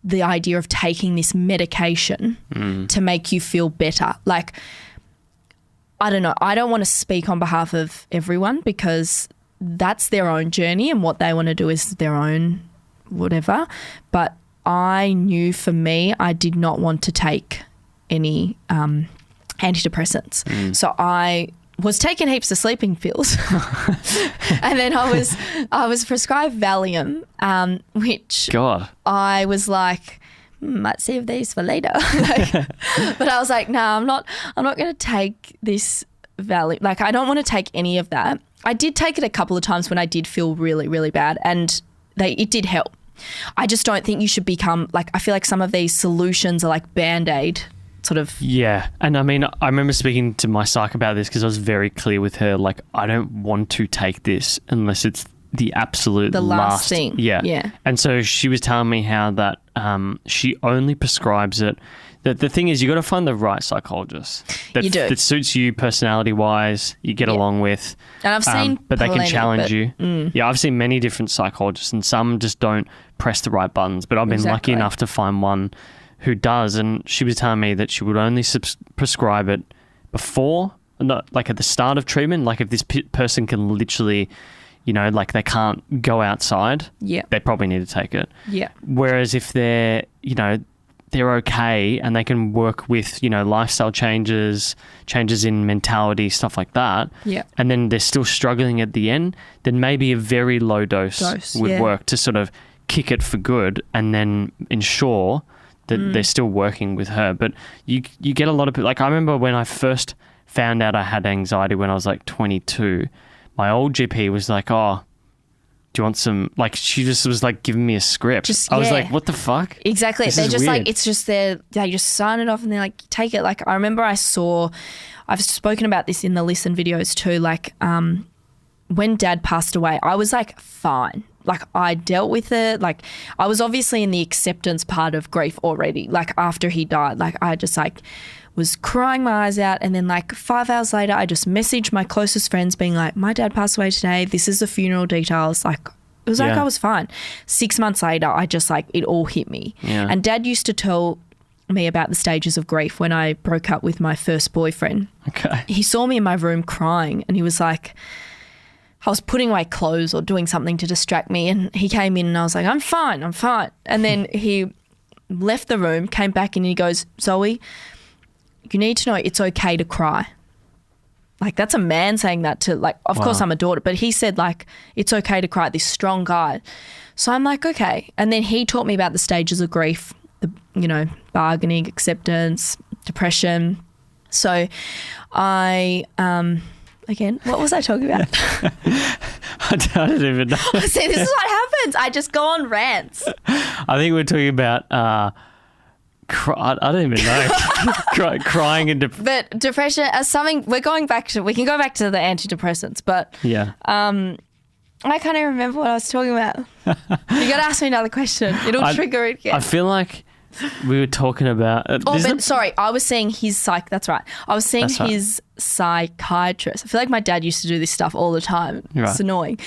the idea of taking this medication to make you feel better. Like, I don't know. I don't want to speak on behalf of everyone because that's their own journey and what they want to do is their own whatever. But I knew for me, I did not want to take any antidepressants. So I was taking heaps of sleeping pills and then I was prescribed Valium, which I was like, might save these for later. But I was like, no, I'm not going to take this Valium. Like, I don't want to take any of that. I did take it a couple of times when I did feel really, really bad, and it did help. I just don't think you should become like, I feel like some of these solutions are like Band-Aid sort of. Yeah. And I mean, I remember speaking to my psych about this because I was very clear with her, like, I don't want to take this unless it's the absolute last thing. Yeah. And so she was telling me how that she only prescribes it. The thing is, you got to find the right psychologist that suits you personality-wise, you get along with. And I've seen but they can challenge you. Yeah, I've seen many different psychologists, and some just don't press the right buttons. But I've been lucky enough to find one who does. And she was telling me that she would only prescribe it before, not like at the start of treatment. Like, if this person can literally, like they can't go outside, they probably need to take it. Yeah. Whereas if they're, they're okay and they can work with, lifestyle changes in mentality, stuff like that. Yeah. And then they're still struggling at the end, then maybe a very low dose would work to sort of kick it for good and then ensure that they're still working with her. But you get a lot of people, like I remember when I first found out I had anxiety when I was like 22, my old GP was like, oh, do you want some, like, she just was like giving me a script. I was like, what the fuck? Exactly. This they're is just weird. like, it's just they just sign it off and they're like, take it. Like, I remember I've spoken about this in the Listen videos too. Like, when Dad passed away, I was like, fine. Like, I dealt with it. Like, I was obviously in the acceptance part of grief already. Like, after he died, like, I just like was crying my eyes out. And then like 5 hours later, I just messaged my closest friends being like, my dad passed away today. This is the funeral details. Like, it was like I was fine. 6 months later, I just like, it all hit me. Yeah. And Dad used to tell me about the stages of grief when I broke up with my first boyfriend. Okay. He saw me in my room crying and he was like, I was putting away clothes or doing something to distract me, and he came in and I was like, I'm fine. And then he left the room, came back and he goes, Zoe, you need to know it's okay to cry. Like, that's a man saying that to, like, of course I'm a daughter, but he said like, it's okay to cry, this strong guy. So I'm like, okay. And then he taught me about the stages of grief, bargaining, acceptance, depression. So I, again, what was I talking about? I don't even know. See, this is what happens. I just go on rants. I think we're talking about, I don't even know. Crying and But depression as something we can go back to the antidepressants, but yeah. I can't even remember what I was talking about. You got to ask me another question. It'll trigger it again. I feel like we were talking about... sorry, I was seeing his that's right. I was seeing his psychiatrist. I feel like my dad used to do this stuff all the time. Right. It's annoying.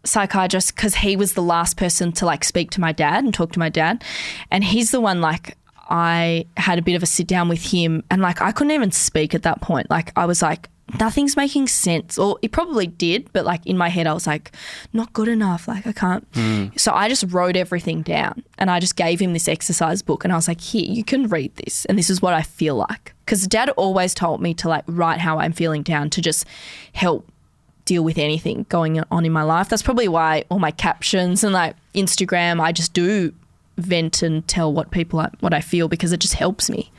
Psychiatrist, because he was the last person to like speak to my dad and talk to my dad. And he's the one, like, I had a bit of a sit down with him and like I couldn't even speak at that point. Like, I was like, nothing's making sense. Or it probably did, but like in my head I was like, not good enough. Like, I can't. So I just wrote everything down and I just gave him this exercise book and I was like, here, you can read this and this is what I feel like. Because Dad always told me to like write how I'm feeling down to just help deal with anything going on in my life. That's probably why all my captions and like Instagram, I just do vent and tell what I feel because it just helps me.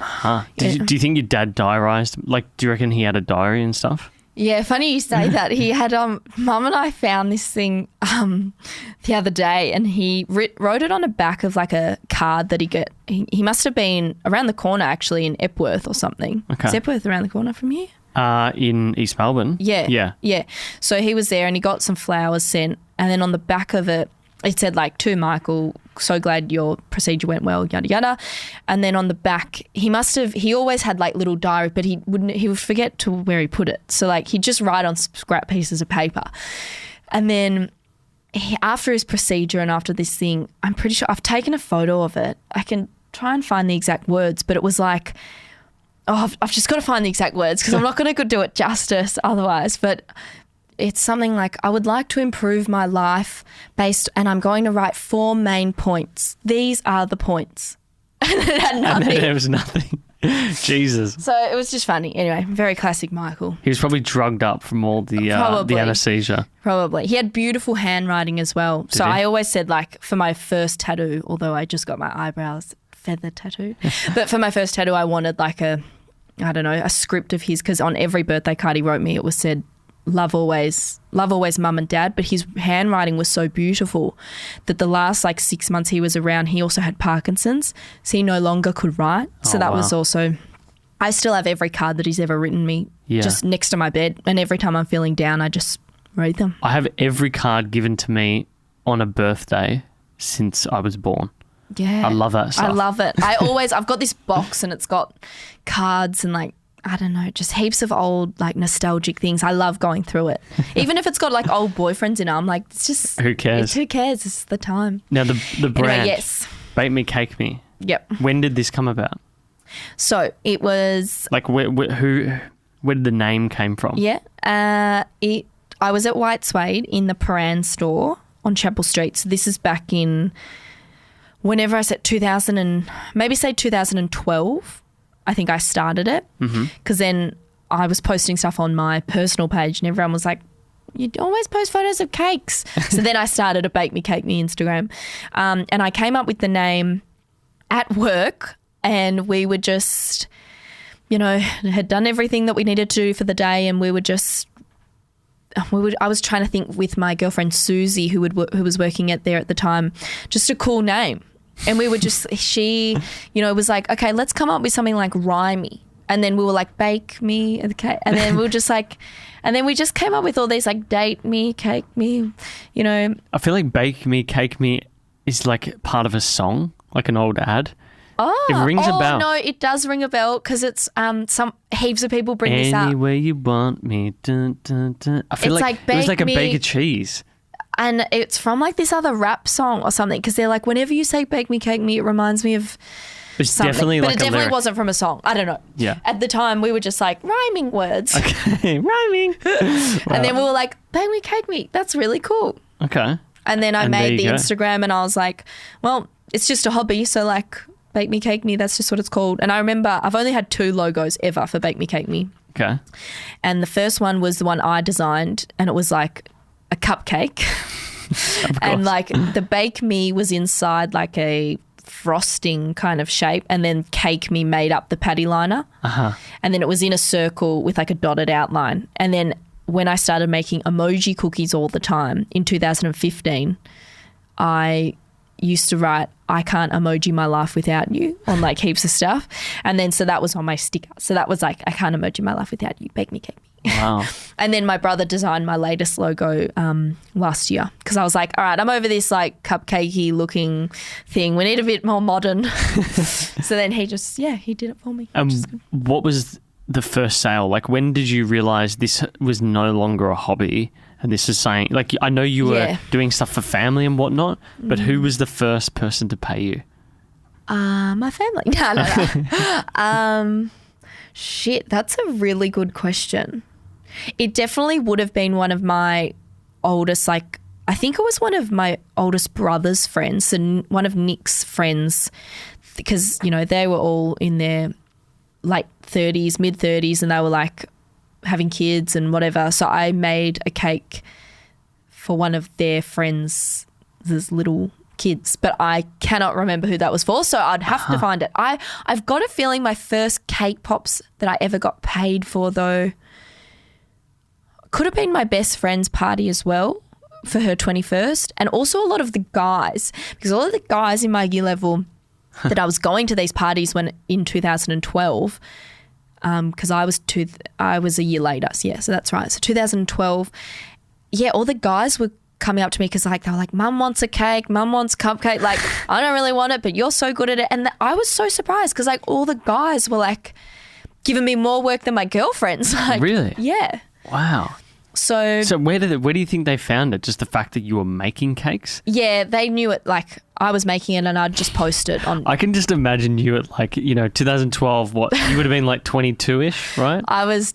Do you think your dad diarised? Like, do you reckon he had a diary and stuff? Yeah, funny you say that. He had Mum and I found this thing the other day and he wrote it on the back of like a card that he must have been around the corner actually in Epworth or something. Okay. Is Epworth around the corner from here? In East Melbourne. Yeah. So he was there and he got some flowers sent and then on the back of it said like, to Michael, so glad your procedure went well, yada yada. And then on the back, he always had like little diary, but he would forget to where he put it. So like he'd just write on scrap pieces of paper. And then after his procedure and after this thing, I'm pretty sure I've taken a photo of it. I can try and find the exact words, but it was like, I've just got to find the exact words because I'm not going to do it justice otherwise. But it's something like, I would like to improve my life and I'm going to write 4 main points. These are the points. And it had nothing. And then there was nothing. Jesus. So it was just funny. Anyway, very classic Michael. He was probably drugged up from all the anesthesia. Probably. He had beautiful handwriting as well. So I always said like for my first tattoo, although I just got my eyebrows feather tattoo, but for my first tattoo I wanted like a script of his because on every birthday card he wrote me it was said, love always mum and dad, but his handwriting was so beautiful that the last like 6 months he was around, he also had Parkinson's, so he no longer could write. So that was also, I still have every card that he's ever written me just next to my bed, and every time I'm feeling down I just read them. I have every card given to me on a birthday since I was born. Yeah. I love that stuff. I love it. I've got this box and it's got cards and like, I don't know, just heaps of old like nostalgic things. I love going through it. Even if it's got like old boyfriends in it, I'm like, it's just... Who cares? Who cares? It's the time. Now the brand, anyway, yes. Bake Me, Cake Me. Yep. When did this come about? So it was... Like where did the name came from? Yeah. I was at White Suede in the Paran store on Chapel Street. So this is back in... Whenever I said 2012, I think I started it because then I was posting stuff on my personal page and everyone was like, you always post photos of cakes. So then I started a Bake Me, Cake Me Instagram and I came up with the name at work and we were just, had done everything that we needed to do for the day and we were just I was trying to think with my girlfriend Susie, who was working there at the time, just a cool name. And we were just, she, was like, okay, let's come up with something like rhymey. And then we were like, bake me, okay. And then we were just like, and then we just came up with all these like date me, cake me, I feel like bake me, cake me is like part of a song, like an old ad. Oh, it rings a bell. No, it does ring a bell because it's some heaps of people bring this up. Any way you want me. Dun, dun, dun. I feel it's like it was like a bake of cheese. And it's from like this other rap song or something because they're like, whenever you say bake me, cake me, it reminds me of it's something. Definitely but like it definitely lyric. wasn't from a song. I don't know. Yeah. At the time, we were just like rhyming words. Okay, rhyming. Wow. And then we were like, bake me, cake me. That's really cool. Okay. And then I made the Instagram and I was like, well, it's just a hobby. So like bake me, cake me, that's just what it's called. And I remember I've only had 2 logos ever for bake me, cake me. Okay. And the first one was the one I designed and it was like a cupcake. And like the bake me was inside like a frosting kind of shape and then cake me made up the patty liner. Uh-huh. And then it was in a circle with like a dotted outline. And then when I started making emoji cookies all the time in 2015, I used to write, I can't emoji my life without you on like heaps of stuff. And then so that was on my sticker. So that was like, I can't emoji my life without you. Bake me, cake me. Wow. And then my brother designed my latest logo last year because I was like, all right, I'm over this like cupcakey looking thing. We need a bit more modern. So then he did it for me. What was the first sale? Like when did you realise this was no longer a hobby and this is saying, like I know you were doing stuff for family and whatnot, but who was the first person to pay you? My family. No. Shit, that's a really good question. It definitely would have been one of my oldest, like, I think it was one of my oldest brother's friends and one of Nick's friends because, they were all in their late 30s, mid 30s and they were like having kids and whatever. So I made a cake for one of their friends' little kids, but I cannot remember who that was for, so I'd have to find it. I've got a feeling my first cake pops that I ever got paid for though could have been my best friend's party as well for her 21st, and also a lot of the guys, because a lot of the guys in my year level that I was going to these parties when in 2012 because I was a year later, so that's right, so 2012, all the guys were coming up to me because like they were like, mum wants a cake, mum wants cupcake, like I don't really want it but you're so good at it. And I was so surprised because like all the guys were like giving me more work than my girlfriends. Like, really? Yeah. Wow. So where do you think they found it? Just the fact that you were making cakes? Yeah, they knew it. Like I was making it and I'd just post it on. I can just imagine you at like 2012. What you would have been like 22ish, right? I was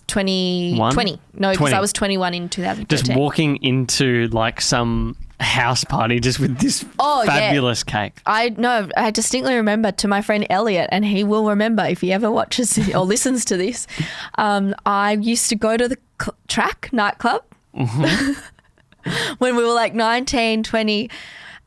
21. 20. No, because I was 21 in 2013. Just walking into like some house party just with this fabulous cake. I distinctly remember to my friend Elliot, and he will remember if he ever watches or listens to this. I used to go to the track nightclub when we were like 19, 20,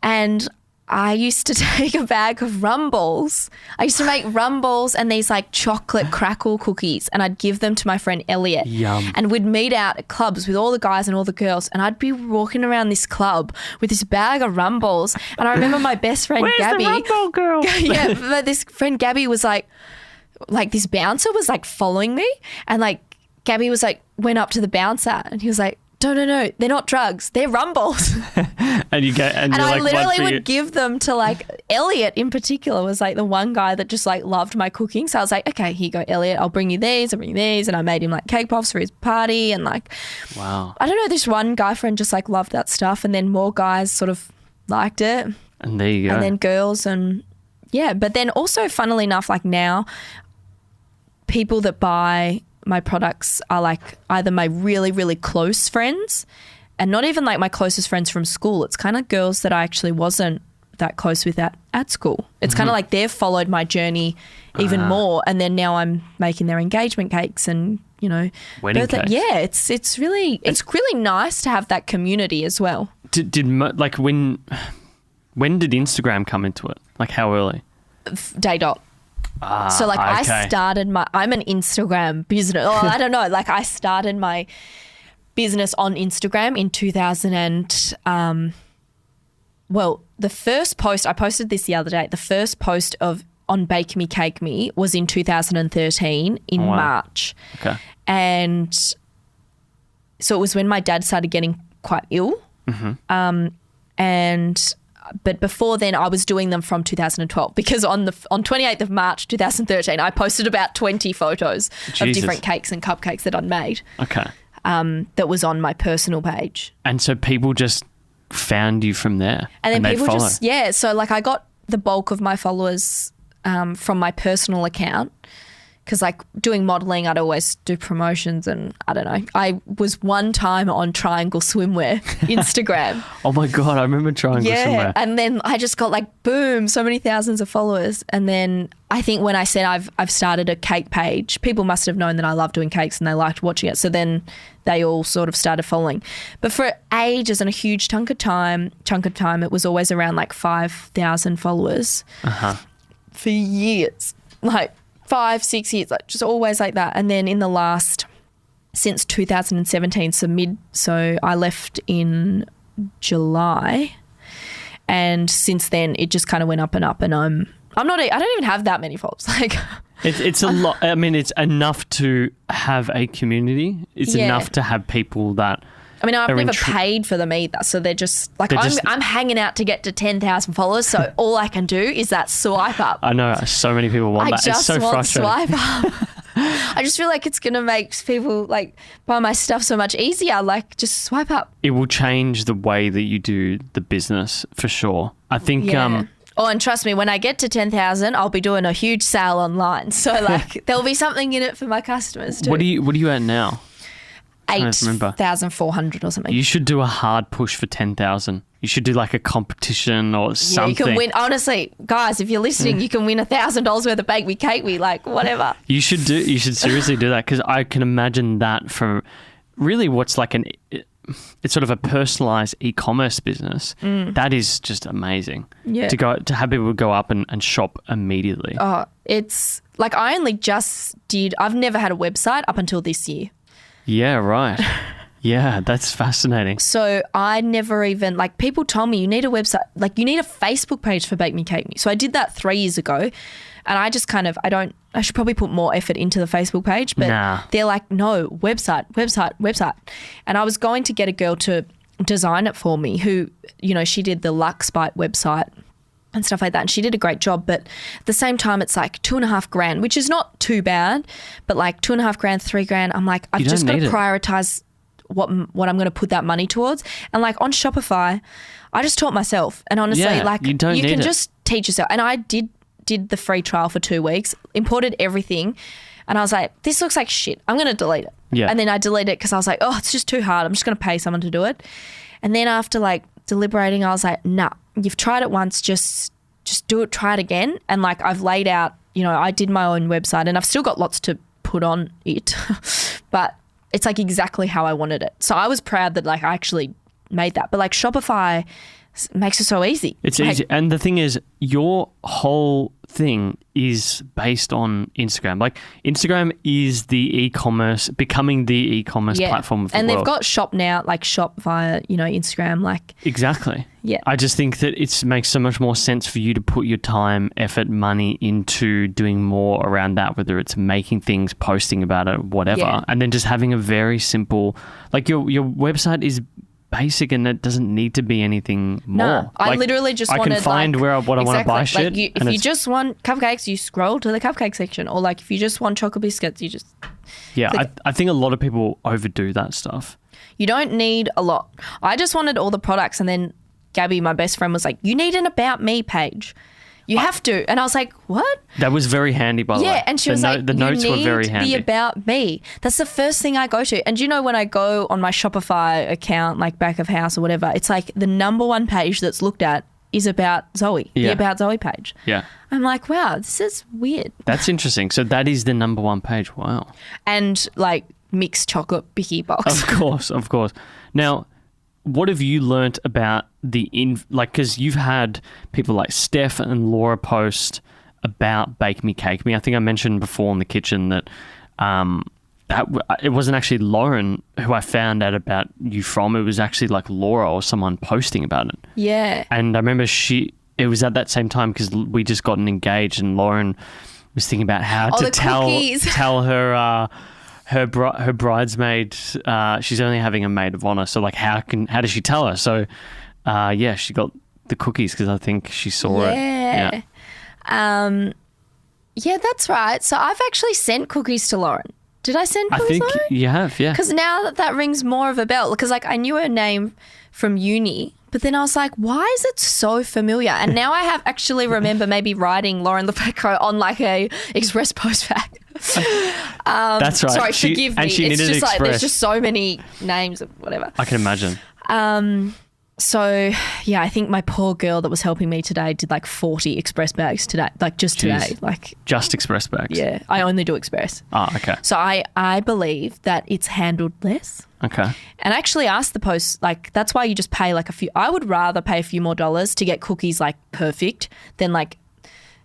and I used to take a bag of rumbles. I used to make rumbles and these like chocolate crackle cookies, and I'd give them to my friend Elliot. Yum. And we'd meet out at clubs with all the guys and all the girls, and I'd be walking around this club with this bag of rumbles. And I remember my best friend Gabby. Where's the rumble girl? Yeah, but this friend Gabby was like this bouncer was like following me, and like Gabby was like went up to the bouncer and he was like, no, they're not drugs, they're rumbles. and you get and I like, literally would give them to like Elliot in particular was like the one guy that just like loved my cooking. So I was like, okay, here you go, Elliot, I'll bring you these, and I made him like cake pops for his party, and like, wow, I don't know, this one guy friend just like loved that stuff, and then more guys sort of liked it, and there you go, and then girls, and but then also funnily enough, like now people that buy my products are like either my really, really close friends, and not even like my closest friends from school. It's kind of girls that I actually wasn't that close with at school. It's kind of like they've followed my journey even more, and then now I'm making their engagement cakes and wedding cakes. Yeah, it's really nice to have that community as well. Like when did Instagram come into it? Like how early? Day dot. So like okay. I'm an Instagram business. I don't know. Like I started my business on Instagram in 2000 and, the first post, I posted this the other day, the first post on Bake Me, Cake Me was in 2013 in March. Okay. And so it was when my dad started getting quite ill. Mm-hmm. But before then I was doing them from 2012 because on 28th of March 2013 I posted about 20 photos of different cakes and cupcakes that I'd made. Okay. That was on my personal page. And so people just found you from there. And then people follow. so like I got the bulk of my followers from my personal account because like doing modelling I'd always do promotions and I don't know. I was one time on Triangle Swimwear Instagram. Oh my God, I remember Triangle Swimwear. And then I just got like boom, so many thousands of followers. And then I think when I said I've started a cake page, people must have known that I love doing cakes and they liked watching it. So then they all sort of started following. But for ages and a huge chunk of time, it was always around like 5,000 followers for years, like 5-6 years, like just always like that. And then in the last, since 2017, so I left in July, and since then it just kind of went up and up. And I don't even have that many followers. Like it's a lot. I mean, it's enough to have a community. It's enough to have people that. I mean, I've never paid for them either. So they're just like, I'm hanging out to get to 10,000 followers. So all I can do is that swipe up. I know so many people want that. It's so frustrating. Swipe up. I just feel like it's going to make people like buy my stuff so much easier. Like just swipe up. It will change the way that you do the business for sure. I think. Yeah. Oh, and trust me, when I get to 10,000, I'll be doing a huge sale online. So like there'll be something in it for my customers too. What are you at now? 8,400 or something. You should do a hard push for 10,000. You should do like a competition or something. You can win. Honestly, guys, if you're listening, you can win $1,000 worth of Bake Me, Cake Me, like whatever. You should seriously do that because I can imagine that from really what's like it's sort of a personalized e-commerce business. That is just amazing. Yeah. To have people go up and shop immediately. Oh, it's like I've never had a website up until this year. Yeah, right. Yeah, that's fascinating. So I never even, like people told me you need a website, like you need a Facebook page for Bake Me, Cake Me. So I did that 3 years ago and I just kind of, I should probably put more effort into the Facebook page, but they're like, no, website. And I was going to get a girl to design it for me who, she did the Lux Bite website and stuff like that. And she did a great job. But at the same time, it's like $2,500, which is not too bad, but like $2,500, $3,000. I'm like, I've just got to prioritize what I'm going to put that money towards. And like on Shopify, I just taught myself. And honestly, you can just teach yourself. And I did the free trial for 2 weeks, imported everything. And I was like, this looks like shit. I'm going to delete it. Yeah. And then I deleted it because I was like, oh, it's just too hard. I'm just going to pay someone to do it. And then after like deliberating, I was like, nah. You've tried it once, just do it, try it again. And like I've laid out, I did my own website and I've still got lots to put on it, but it's like exactly how I wanted it. So I was proud that like I actually made that. But like Shopify makes it so easy. It's easy. And the thing is, your whole thing is based on Instagram. Like Instagram is becoming the e-commerce platform of the world. And they've got shop now, like shop via, Instagram. Like exactly. Yeah. I just think that it makes so much more sense for you to put your time, effort, money into doing more around that, whether it's making things, posting about it, whatever. And then just having a very simple, like your website is basic and it doesn't need to be anything more. No, I literally just wanted I can find what I want to buy shit. Like if you just want cupcakes, you scroll to the cupcake section, or like if you just want chocolate biscuits, you just I think a lot of people overdo that stuff. You don't need a lot. I just wanted all the products, and then Gabby, my best friend, was like, you need an About Me page. You have to. And I was like, what? That was very handy, by the way. Yeah, and she was like, the notes were very handy. The About Me. That's the first thing I go to. And you know, when I go on my Shopify account, like back of house or whatever, it's like the number one page that's looked at is about Zoe, the About Zoe page. Yeah. I'm like, wow, this is weird. That's interesting. So that is the number one page. Wow. And like mixed chocolate Bicky box. Of course. Now, what have you learnt about because you've had people like Steph and Laura post about Bake Me, Cake Me. I think I mentioned before in the kitchen that it wasn't actually Lauren who I found out about you from. It was actually like Laura or someone posting about it. Yeah. And I remember it was at that same time because we just gotten engaged, and Lauren was thinking about how to tell her bridesmaid she's only having a maid of honor. So like how does she tell her? So she got the cookies because I think she saw it. Yeah. Yeah, that's right. So I've actually sent cookies to Lauren. Did I send cookies, I think you have, yeah. Because now that rings more of a bell. Because like I knew her name from uni, but then I was like, why is it so familiar? And now I have actually remember maybe writing Lauren Lopatko on like a express post bag. That's right. Sorry, forgive me. And she it's needed just express. like there's just so many names of whatever. I can imagine. So, yeah, I think my poor girl that was helping me today did like 40 express bags today, like just today. Like just express bags? Yeah, I only do express. Oh, okay. So I believe that it's handled less. Okay. And I actually asked the post, like, that's why you just pay like I would rather pay a few more dollars to get cookies like perfect than like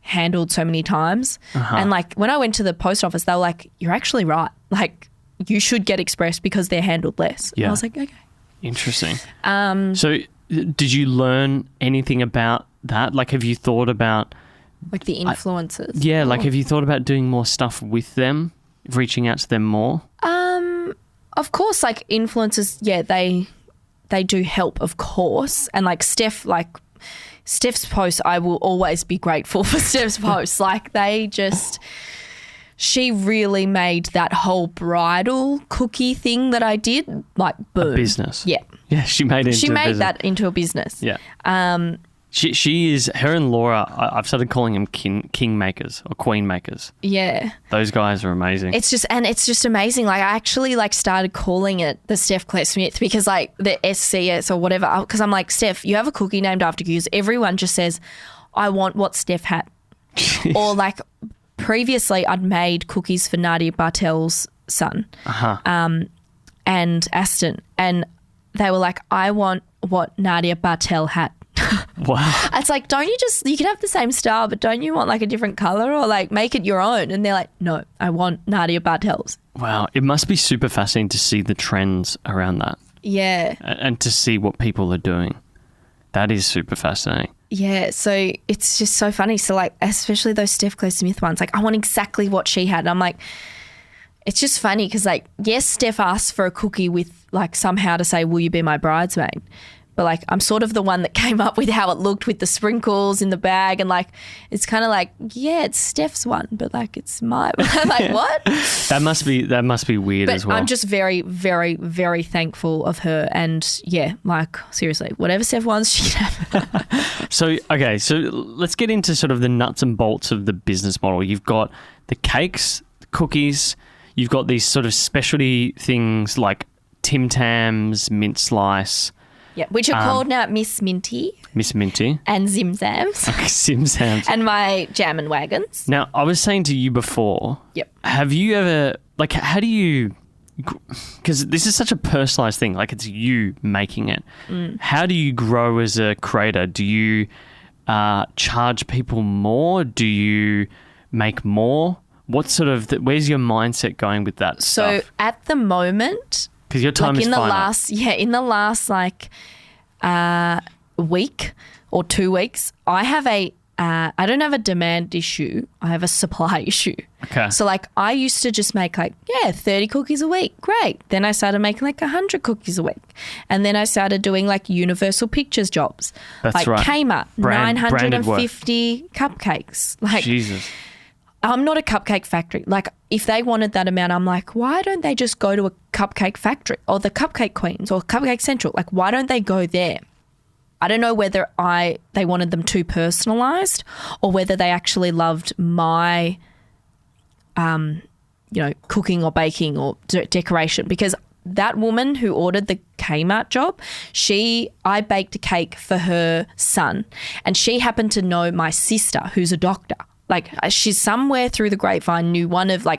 handled so many times. And like when I went to the post office, they were like, you're actually right. Like you should get express because they're handled less. Yeah. And I was like, okay. Interesting. So did you learn anything about that? Like, have you thought about... Like the influencers? Like have you thought about doing more stuff with them, reaching out to them more? Of course, like influencers, yeah, they do help, of course. And like Steph's posts, I will always be grateful for Steph's posts. Like she really made that whole bridal cookie thing that I did, like, boom. A business. Yeah. Yeah, she made that into a business. Yeah. She is, her and Laura, I've started calling them king makers or queen makers. Yeah. Those guys are amazing. It's just amazing. Like I actually like started calling it the Steph Claire Smith because like the SCS or whatever, because I'm like, Steph, you have a cookie named after you. Everyone just says, I want what Steph had. Or like previously I'd made cookies for Nadia Bartel's son and Aston, and they were like, I want what Nadia Bartel had. Wow. It's like, you can have the same style, but don't you want like a different colour or like make it your own? And they're like, no, I want Nadia Bartel's. Wow. It must be super fascinating to see the trends around that. Yeah. And to see what people are doing. That is super fascinating. Yeah, so it's just so funny. So like, especially those Steph Claire Smith ones, like I want exactly what she had. And I'm like, it's just funny because like, yes, Steph asked for a cookie with like somehow to say, will you be my bridesmaid? But like, I'm sort of the one that came up with how it looked with the sprinkles in the bag. And like, it's kind of like, yeah, it's Steph's one, but like, it's my one. Like, what? That must be weird as well. I'm just very, very, very thankful of her. And yeah, like seriously, whatever Steph wants, she can have. So let's get into sort of the nuts and bolts of the business model. You've got the cakes, the cookies, you've got these sort of specialty things like Tim Tams, mint slice. Yeah, which are called now Miss Minty. Miss Minty. And Zim Zams. Okay, Zim Zams. And my Jam and Wagons. Now, I was saying to you before, have you ever, like, how do you, because this is such a personalised thing, like it's you making it. How do you grow as a creator? Do you charge people more? Do you make more? What sort of, where's your mindset going with that stuff? So at the moment... Because your time like is in the finite. in the last like week or 2 weeks, I have I don't have a demand issue. I have a supply issue. Okay. So like I used to just make like 30 cookies a week. Great. Then I started making like 100 cookies a week, and then I started doing like Universal Pictures jobs. That's like right. Kmart, 950 cupcakes. Like Jesus. I'm not a cupcake factory. Like if they wanted that amount, I'm like, why don't they just go to a cupcake factory or the Cupcake Queens or Cupcake Central? Like why don't they go there? I don't know whether they wanted them too personalised or whether they actually loved my, cooking or baking or decoration, because that woman who ordered the Kmart job, I baked a cake for her son, and she happened to know my sister who's a doctor. Like she's somewhere through the grapevine knew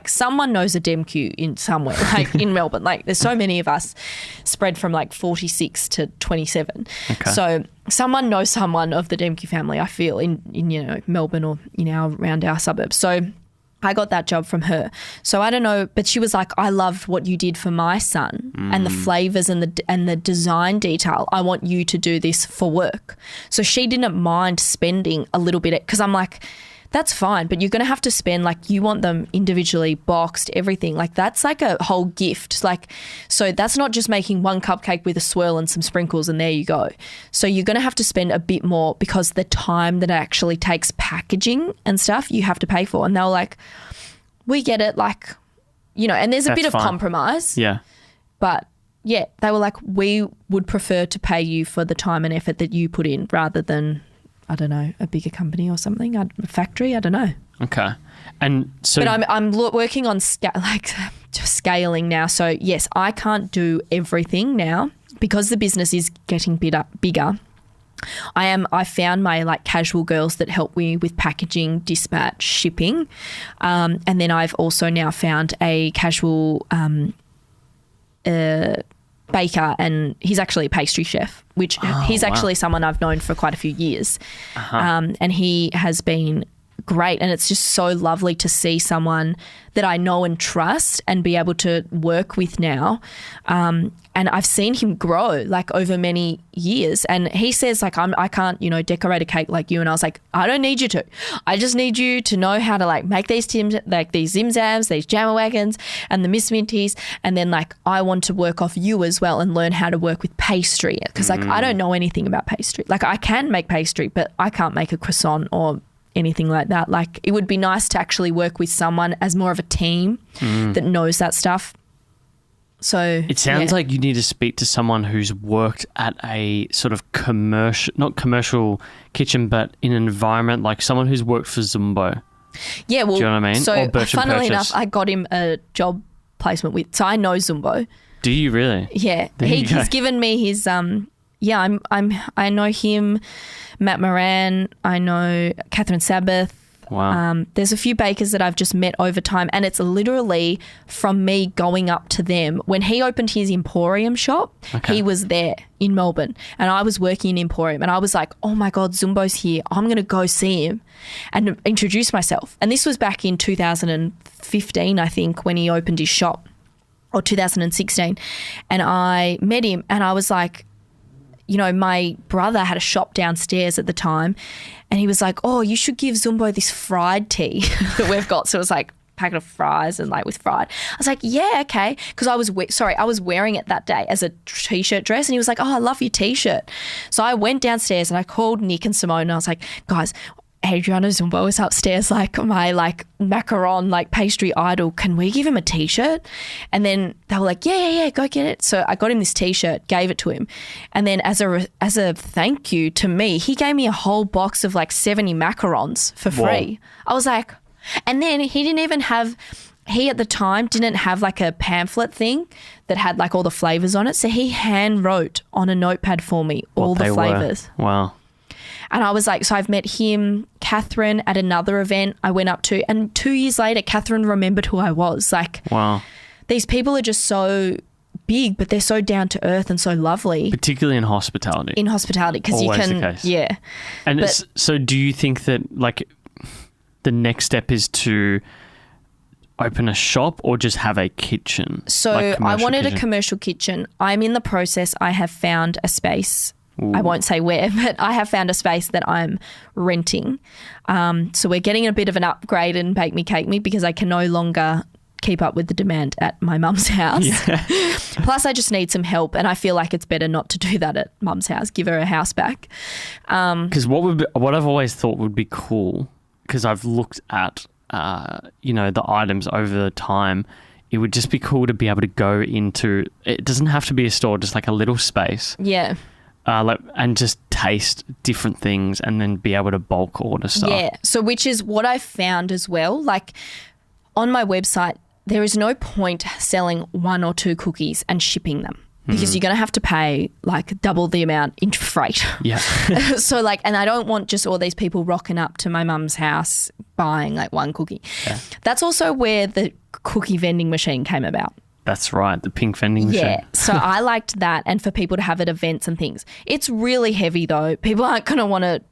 someone knows a Demkiw in somewhere, like in Melbourne. Like there's so many of us spread from like 46 to 27. Okay. So someone knows someone of the Demkiw family, I feel, in Melbourne or around our suburbs. So I got that job from her. So I don't know, but she was like, I loved what you did for my son and the flavors and the design detail. I want you to do this for work. So she didn't mind spending a little bit, because I'm like, that's fine, but you're going to have to spend, like, you want them individually boxed, everything. Like, that's like a whole gift. Like, so that's not just making one cupcake with a swirl and some sprinkles and there you go. So you're going to have to spend a bit more, because the time that it actually takes packaging and stuff, you have to pay for. And they were like, we get it, like, you know, and there's a bit of compromise. Yeah. But yeah, they were like, we would prefer to pay you for the time and effort that you put in, rather than, I don't know, a bigger company or something, a factory, I don't know. Okay. And so, but I'm working on scaling now. So yes, I can't do everything now because the business is getting bigger. I found my, like, casual girls that help me with packaging, dispatch, shipping, and then I've also now found a casual baker, and he's actually a pastry chef, which he's actually someone I've known for quite a few years. And he has been great, and it's just so lovely to see someone that I know and trust and be able to work with now. And I've seen him grow, like, over many years. And he says, like, I can't, you know, decorate a cake like you. And I was like, I don't need you to. I just need you to know how to, like, make these these Zim Zams, these Jammer Wagons and the Miss Minties. And then, like, I want to work off you as well and learn how to work with pastry. Because, like, I don't know anything about pastry. Like, I can make pastry, but I can't make a croissant or anything like that. Like, it would be nice to actually work with someone as more of a team that knows that stuff. So it sounds like you need to speak to someone who's worked at a sort of not commercial kitchen, but in an environment, like someone who's worked for Zumbo. Yeah, well, do you know what I mean? So funnily Purchase. enough, I got him a job placement with. So I know Zumbo. Do you really? Yeah, he's given me his. Yeah, I know him, Matt Moran. I know Catherine Sabbath. Wow. There's a few bakers that I've just met over time, and it's literally from me going up to them. When he opened his Emporium shop, he was there in Melbourne, and I was working in Emporium, and I was like, oh my God, Zumbo's here. I'm going to go see him and introduce myself. And this was back in 2015, I think, when he opened his shop, or 2016. And I met him, and I was like, you know, my brother had a shop downstairs at the time, and he was like, oh, you should give Zumbo this fried tea that we've got. So it was like a packet of fries and, like, with fried. I was like, yeah, okay. Because I was wearing it that day as a T-shirt dress, and he was like, oh, I love your T-shirt. So I went downstairs and I called Nick and Simone, and I was like, guys, Adriana Zumbo is upstairs, like, my, like, macaron, like, pastry idol. Can we give him a T-shirt? And then they were like, yeah, go get it. So I got him this T-shirt, gave it to him. And then as a thank you to me, he gave me a whole box of, like, 70 macarons for free. Whoa. I was like, and then he at the time didn't have, like, a pamphlet thing that had, like, all the flavors on it. So he hand wrote on a notepad for me all the flavors. Wow. And I was like, so I've met him, Catherine, at another event I went up to. And 2 years later, Catherine remembered who I was. Like, wow, these people are just so big, but they're so down to earth and so lovely. Particularly in hospitality. Because you can, the case. Yeah. And so do you think that, like, the next step is to open a shop or just have a kitchen? So I wanted a commercial kitchen. I'm in the process. I have found a space. Ooh. I won't say where, but I have found a space that I'm renting. So we're getting a bit of an upgrade in Bake Me, Cake Me, because I can no longer keep up with the demand at my mum's house. Yeah. Plus, I just need some help, and I feel like it's better not to do that at mum's house. Give her a house back. Because what I've always thought would be cool, because I've looked at the items over the time, it would just be cool to be able to go into. It doesn't have to be a store, just like a little space. Yeah. And just taste different things and then be able to bulk order stuff. Yeah, so which is what I've found as well. Like, on my website, there is no point selling 1 or 2 cookies and shipping them, because you're going to have to pay, like, double the amount in freight. Yeah. So, like, and I don't want just all these people rocking up to my mum's house buying, like, 1 cookie. Yeah. That's also where the cookie vending machine came about. That's right, the pink vending machine. Yeah, so I liked that, and for people to have at events and things. It's really heavy though. People aren't going to want to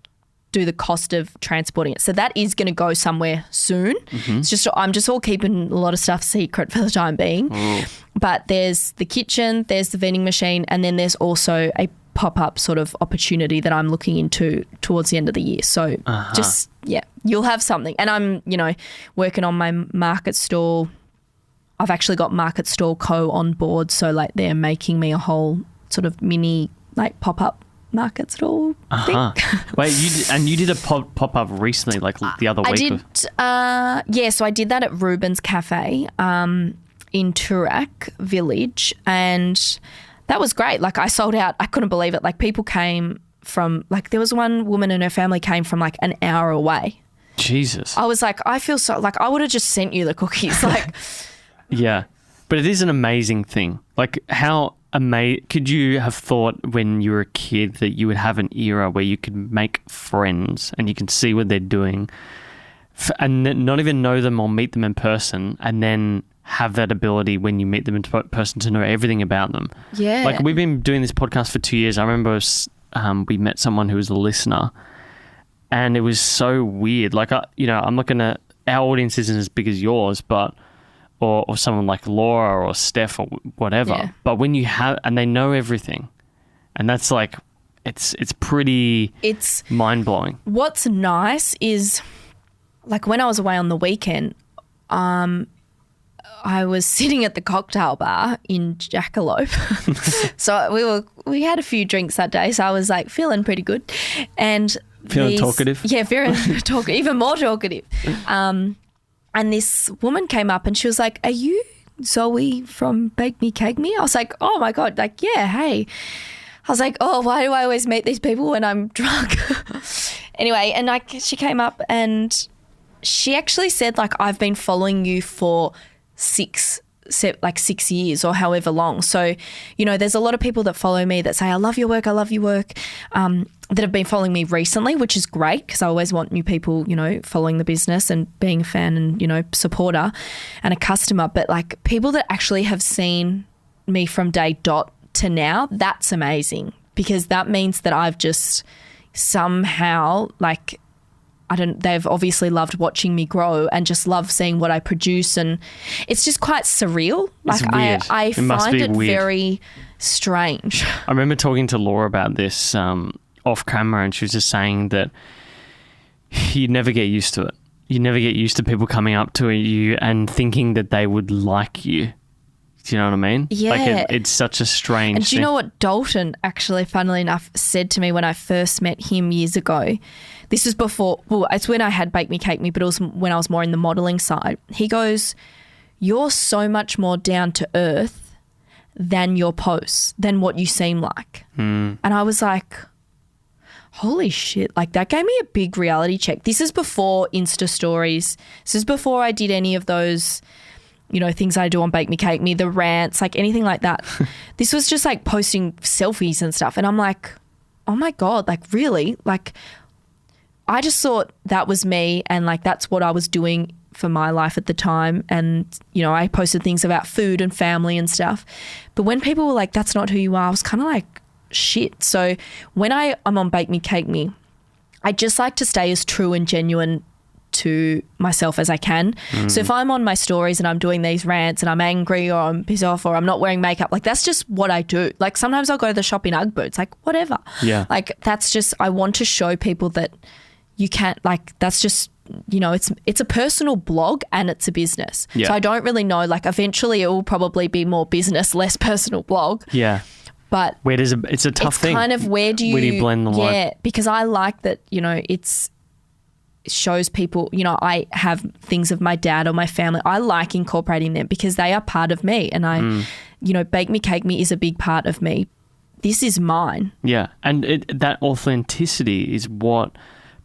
do the cost of transporting it. So that is going to go somewhere soon. It's just I'm just all keeping a lot of stuff secret for the time being. But there's the kitchen, there's the vending machine, and then there's also a pop-up sort of opportunity that I'm looking into towards the end of the year. So just, you'll have something. And I'm, working on my market stall. I've actually got Market Stall Co. on board. So like they're making me a whole sort of mini like pop-up market stall thing. Wait, you did a pop-up recently, like the other week? I did, so I did that at Ruben's Cafe in Toorak Village, and that was great. Like I sold out. I couldn't believe it. Like people came from, like there was one woman and her family came from like an hour away. Jesus. I was like, I feel so, like I would have just sent you the cookies. Like, yeah, but it is an amazing thing. Like how could you have thought when you were a kid that you would have an era where you could make friends and you can see what they're doing and not even know them or meet them in person, and then have that ability when you meet them in person to know everything about them. Yeah. Like we've been doing this podcast for 2 years. I remember we met someone who was a listener, and it was so weird. Like, I'm not going to, our audience isn't as big as yours, but, or someone like Laura or Steph or whatever. Yeah. But when you have, and they know everything, and that's like, it's pretty mind-blowing. What's nice is, like when I was away on the weekend, I was sitting at the cocktail bar in Jackalope. So we had a few drinks that day. So I was like feeling pretty good. And feeling talkative? Yeah, very talkative, even more talkative. And this woman came up and she was like, "Are you Zoe from Bake Me, Cake Me?" I was like, "Oh my God." Like, yeah, hey. I was like, "Oh, why do I always meet these people when I'm drunk?" Anyway, and like she came up and she actually said, like, "I've been following you for 6 years or however long." So, there's a lot of people that follow me that say, "I love your work, I love your work," that have been following me recently, which is great because I always want new people, following the business and being a fan and, supporter and a customer. But like people that actually have seen me from day dot to now, that's amazing, because that means that I've just somehow like, they've obviously loved watching me grow and just love seeing what I produce, and it's just quite surreal. Like I find it very strange. I remember talking to Laura about this off camera, and she was just saying that you never get used to it. You never get used to people coming up to you and thinking that they would like you. Do you know what I mean? Yeah. Like it's such a strange And do you know what Dalton actually, funnily enough, said to me when I first met him years ago? This is before, it's when I had Bake Me, Cake Me, but also when I was more in the modelling side. He goes, "You're so much more down to earth than your posts, than what you seem like." And I was like, holy shit, like that gave me a big reality check. This is before Insta stories. This is before I did any of those, things I do on Bake Me, Cake Me, the rants, like anything like that. This was just like posting selfies and stuff. And I'm like, oh my God, like really? Like I just thought that was me, and like that's what I was doing for my life at the time. And, I posted things about food and family and stuff. But when people were like, "That's not who you are," I was kind of like, shit. So when I'm on Bake Me, Cake Me, I just like to stay as true and genuine to myself as I can. So if I'm on my stories and I'm doing these rants and I'm angry or I'm pissed off or I'm not wearing makeup, like that's just what I do. Like sometimes I'll go to the shop in Ugg boots, like whatever. Yeah. Like that's just, I want to show people that you can't, like that's just, it's a personal blog and it's a business. Yeah. So I don't really know, like eventually it will probably be more business, less personal blog. Yeah. But it's a tough thing. It's kind of where do you blend the line? Yeah, because I like that, it shows people, I have things of my dad or my family. I like incorporating them because they are part of me, and Bake Me, Cake Me is a big part of me. This is mine. Yeah, and that authenticity is what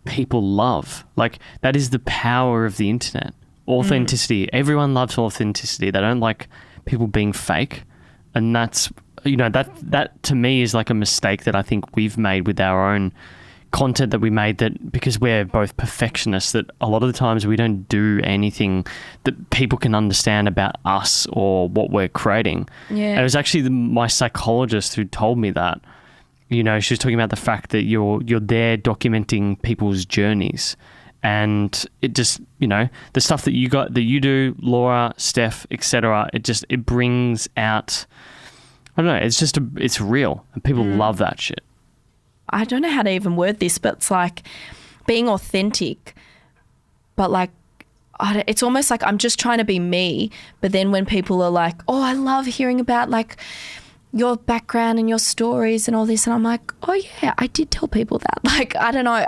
people love. Like that is the power of the internet. Authenticity. Everyone loves authenticity. They don't like people being fake, and that's that to me is like a mistake that I think we've made with our own content that we made, that because we're both perfectionists, that a lot of the times we don't do anything that people can understand about us or what we're creating. Yeah. And it was actually my psychologist who told me that. she was talking about the fact that you're there documenting people's journeys. And it just, the stuff that you do, Laura, Steph, etc. It brings out, I don't know, it's real, and people love that shit. I don't know how to even word this, but it's like being authentic, but like, it's almost like I'm just trying to be me. But then when people are like, oh, I love hearing about like your background and your stories and all this, and I'm like, oh yeah, I did tell people that. Like, I don't know,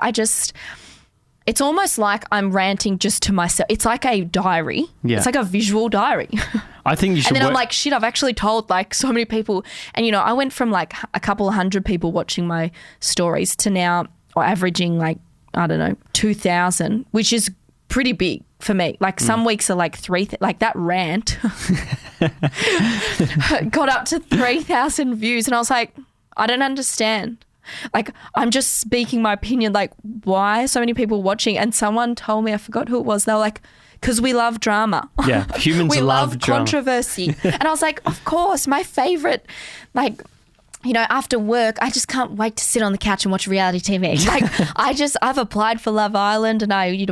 it's almost like I'm ranting just to myself. It's like a diary. Yeah. It's like a visual diary. I think you should. And then I'm like, shit, I've actually told like so many people. And, I went from like a couple of hundred people watching my stories to now averaging like, I don't know, 2,000, which is pretty big for me. Like some weeks are like like that rant got up to 3,000 views. And I was like, I don't understand. Like, I'm just speaking my opinion, like, why are so many people watching? And someone told me, I forgot who it was, they were like, because we love drama. Yeah, humans we love drama. Controversy. And I was like, of course, my favourite, like, after work, I just can't wait to sit on the couch and watch reality TV. Like, I've applied for Love Island, and I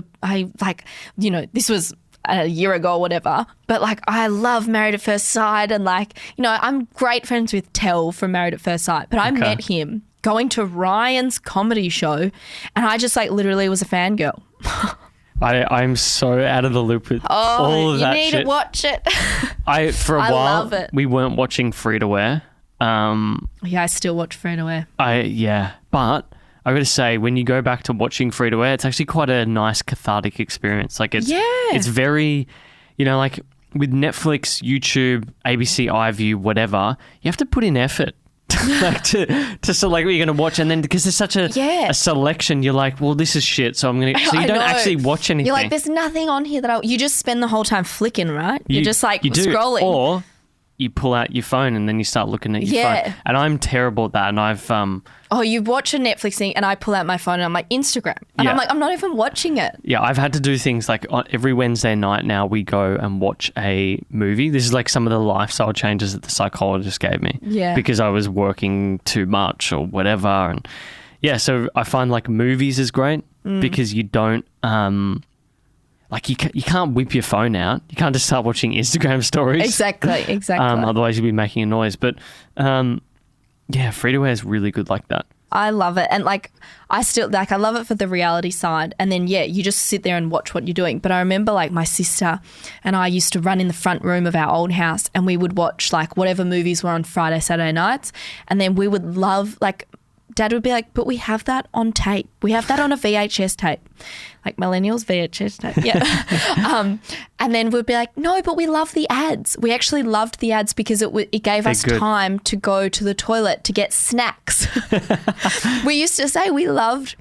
like, this was a year ago or whatever, but like, I love Married at First Sight, and like, I'm great friends with Tel from Married at First Sight, but I met him going to Ryan's comedy show, and I just like literally was a fangirl. I'm so out of the loop with all of that shit. You need to watch it. For a while, love it. We weren't watching Free to Wear. Yeah, I still watch Free to Wear. But I got to say, when you go back to watching Free to Wear, it's actually quite a nice cathartic experience. Like it's very, like with Netflix, YouTube, ABC iView, whatever, you have to put in effort. Like to select what you're going to watch, and then because there's such a selection, you're like, well, this is shit, so I'm going to. So you don't actually watch anything. You're like, there's nothing on here that you just spend the whole time flicking, right? You're just like scrolling, or you pull out your phone and then you start looking at your phone. And I'm terrible at that. And I've you watch a Netflix thing, and I pull out my phone and I'm like, Instagram, and I'm like, I'm not even watching it. Yeah, I've had to do things like every Wednesday night now we go and watch a movie. This is like some of the lifestyle changes that the psychologist gave me. Yeah, because I was working too much or whatever, and so I find like movies is great because you don't like you can't whip your phone out. You can't just start watching Instagram stories. Exactly. Otherwise you'll be making a noise. But free to wear is really good like that. I love it. And like, I still like, I love it for the reality side. And then, you just sit there and watch what you're doing. But I remember like my sister and I used to run in the front room of our old house, and we would watch like whatever movies were on Friday, Saturday nights. And then we would love, like, Dad would be like, but we have that on tape. We have that on a VHS tape. Like millennials, VHS tape. Yeah. And then we'd be like, no, but we love the ads. We actually loved the ads because it gave us time to go to the toilet to get snacks. We used to say we loved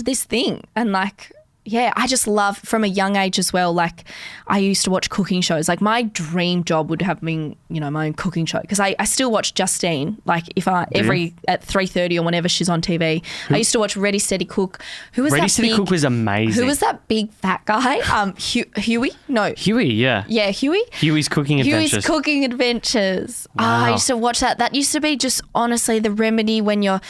this thing. And like, I just love from a young age as well. Like, I used to watch cooking shows. Like, my dream job would have been, my own cooking show, because I still watch Justine. Like, at 3:30 or whenever she's on TV. I used to watch Ready Steady Cook. Who was Ready Steady Cook was amazing. Who was that big fat guy? Huey? No. Huey, yeah. Yeah, Huey. Huey's Cooking Adventures. Huey's Cooking Adventures. Wow. I used to watch that. That used to be just honestly the remedy when you're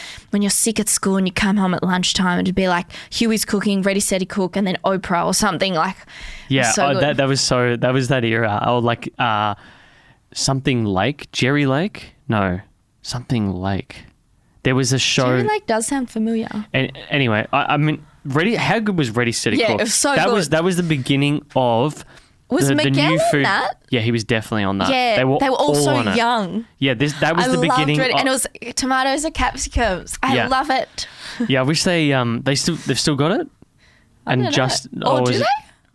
sick at school and you come home at lunchtime, and it'd be like Huey's Cooking, Ready Steady Cook, and then Oprah or something like. Yeah, so that was that era. Oh, like something Lake, Jerry Lake? No, something Lake. There was a show. Jerry Lake does sound familiar. And anyway, I mean, how good was Ready Steady Cook? Yeah, it was so good. That was the beginning of. Was the Miguel new food. on that? Yeah, he was definitely on that. Yeah, they were also all on it. young. Yeah, that was the beginning. And it was tomatoes and capsicums. I love it. Yeah, I wish they've still got it. Do they?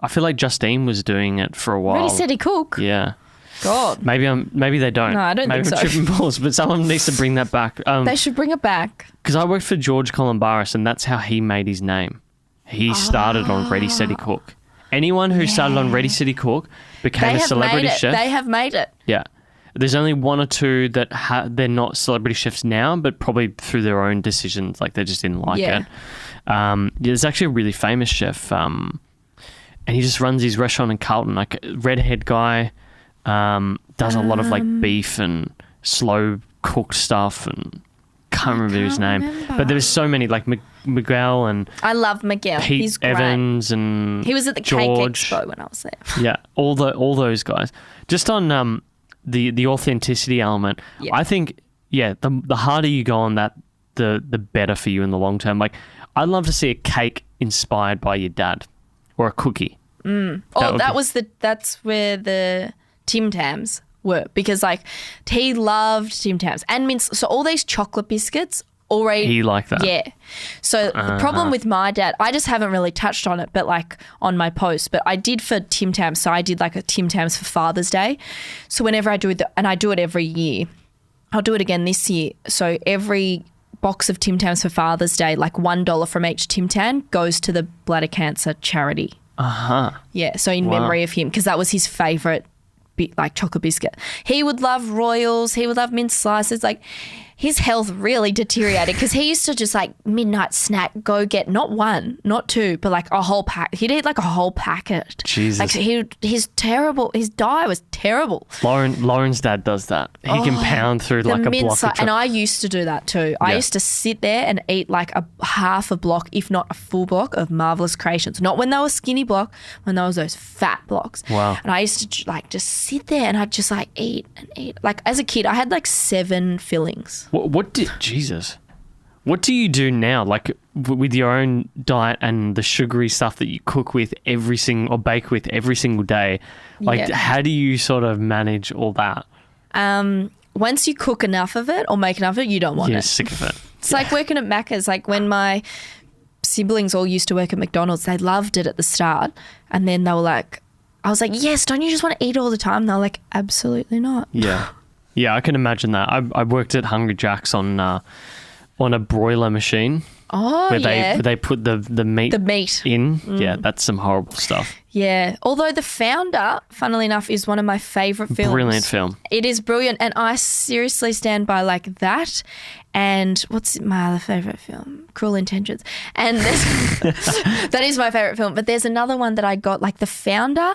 I feel like Justine was doing it for a while. Ready Steady Cook. Yeah. God. Maybe they don't. No, I don't think so. Maybe I'm tripping balls, but someone needs to bring that back. They should bring it back. Because I worked for George Columbaris, and that's how he made his name. He started on Ready Steady Cook. Anyone who started on Ready Steady Cook became a celebrity chef. They have made it. Yeah. There's only one or two that they're not celebrity chefs now, but probably through their own decisions, like they just didn't like it. There's actually a really famous chef, and he just runs his restaurant in Carlton, like redhead guy, does a lot of like beef and slow cooked stuff and can't remember his name. But there was so many, like Miguel and I love Miguel. Pete He's great. Evans and He was at the George. Cake Expo when I was there. Yeah, all those guys. Just on the authenticity element, Yeah. I think the harder you go on that, the better for you in the long term. Like, I'd love to see a cake inspired by your dad or a cookie. That's where the Tim Tams were, because like he loved Tim Tams and mince. So all these chocolate biscuits already. He liked that. Yeah. So the problem with my dad, I just haven't really touched on it, but like on my post, but I did for Tim Tams. So I did like a Tim Tams for Father's Day. So whenever I do it, and I do it every year, I'll do it again this year. So every box of Tim Tams for Father's Day, like $1 from each Tim Tam goes to the bladder cancer charity. Yeah, so in memory of him, because that was his favourite like chocolate biscuit. He would love Royals. He would love mince slices. Like, his health really deteriorated because he used to just like midnight snack, go get not one, not two, but like a whole pack. He'd eat like a whole packet. Jesus. Like his terrible, his diet was terrible. Lauren's dad does that. He can pound through like a block of chocolate. And I used to do that too. I used to sit there and eat like a half a block, if not a full block of Marvelous Creations. Not when they were skinny block, when they was those fat blocks. Wow. And I used to like just sit there and I'd just like eat and eat. Like as a kid, I had like 7 fillings. What do you do now, like with your own diet and the sugary stuff that you cook with or bake with every single day? Like, how do you sort of manage all that? Once you cook enough of it or make enough of it, you don't want it. You're sick of it. It's like working at Macca's. Like when my siblings all used to work at McDonald's, they loved it at the start. And then they were like, I was like, yes, don't you just want to eat all the time? And they're like, absolutely not. Yeah. Yeah, I can imagine that. I worked at Hungry Jack's on a broiler machine. Oh, where they put the meat in. Yeah, that's some horrible stuff. Yeah. Although The Founder, funnily enough, is one of my favourite films. Brilliant film. It is brilliant. And I seriously stand by like that. And what's my other favourite film? Cruel Intentions. And that is my favourite film. But there's another one that I got, like The Founder.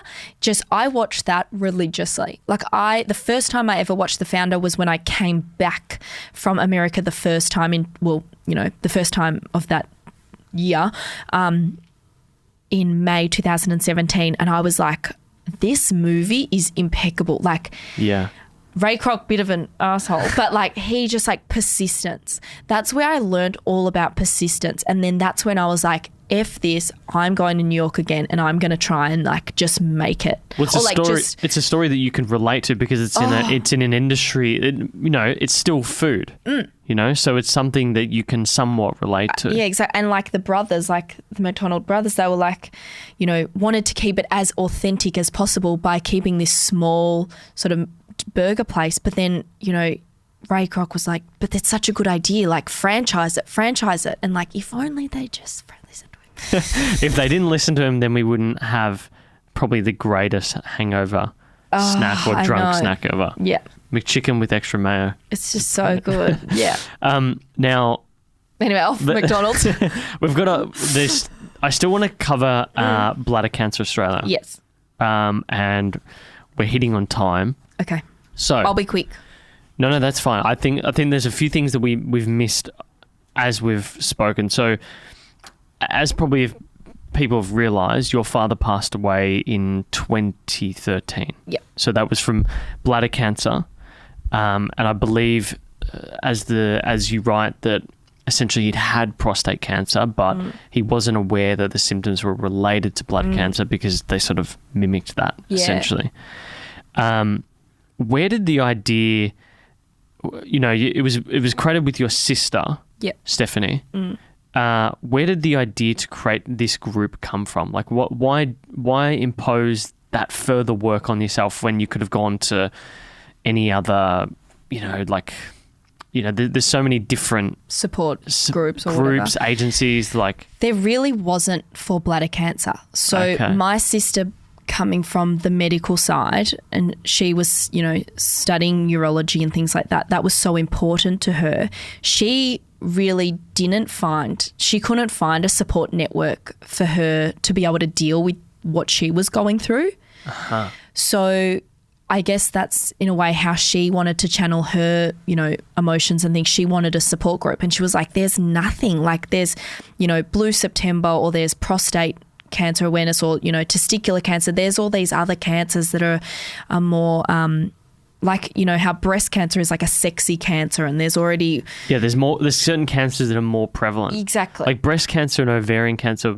I watched that religiously. Like the first time I ever watched The Founder was when I came back from America the first time the first time of that year in May 2017. And I was like, this movie is impeccable. Like, yeah. Ray Kroc, bit of an asshole, but like he just like persistence. That's where I learned all about persistence. And then that's when I was like, F this, I'm going to New York again and I'm going to try and like just make it. Well, it's a story that you can relate to because it's in an industry, it's still food, so it's something that you can somewhat relate to. Yeah, exactly. And like the brothers, like the McDonald brothers, they were like, wanted to keep it as authentic as possible by keeping this small sort of burger place. But then, Ray Kroc was like, but that's such a good idea, like franchise it. And like, if only they just listened to him. If they didn't listen to him, then we wouldn't have probably the greatest hangover snack or drunk snack ever. Yeah. McChicken with extra mayo. It's just so good. Yeah. Now. Anyway, off McDonald's. We've got this. I still want to cover Bladder Cancer Australia. Yes. And we're hitting on time. Okay. So I'll be quick. No, that's fine. I think there's a few things that we've missed as we've spoken. So, as probably people have realised, your father passed away in 2013. Yeah. So that was from bladder cancer, and I believe, as you write, that essentially he'd had prostate cancer, but he wasn't aware that the symptoms were related to bladder cancer because they sort of mimicked that essentially. Where did the idea? It was created with your sister, Stephanie. Where did the idea to create this group come from? Like, why impose that further work on yourself when you could have gone to any other, there's so many different support groups, agencies. Like, there really wasn't for bladder cancer. So my sister, coming from the medical side, and she was, studying urology and things like that. That was so important to her. She really couldn't find a support network for her to be able to deal with what she was going through. So I guess that's in a way how she wanted to channel her, emotions and things. She wanted a support group, and she was like, there's nothing, like there's, Blue September, or there's prostate cancer awareness, or, testicular cancer. There's all these other cancers that are more, like, how breast cancer is like a sexy cancer, and there's already... Yeah, there's certain cancers that are more prevalent. Exactly. Like breast cancer and ovarian cancer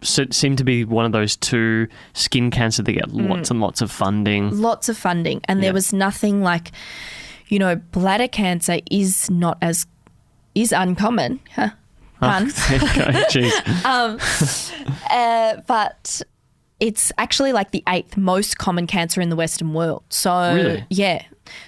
seem to be one of those two. Skin cancer, they get lots and lots of funding. Lots of funding. And there was nothing like, bladder cancer is uncommon. Huh? Pun. There you go. Jeez. But it's actually like the 8th most common cancer in the Western world. So really? Yeah.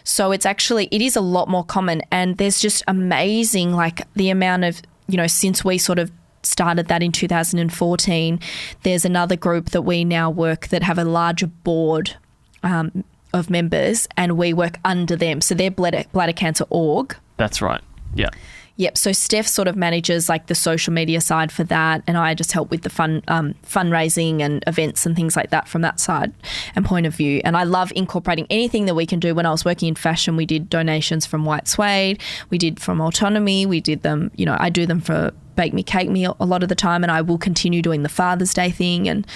So it is a lot more common, and there's just amazing, like the amount of, since we sort of started that in 2014, there's another group that we now work that have a larger board of members, and we work under them. So they're Bladder Cancer Org. That's right. Yeah. Yep. So Steph sort of manages like the social media side for that, and I just help with the fundraising and events and things like that from that side and point of view. And I love incorporating anything that we can do. When I was working in fashion, we did donations from White Suede, we did from Autonomy, we did them, I do them for Bake Me, Cake Me a lot of the time, and I will continue doing the Father's Day thing and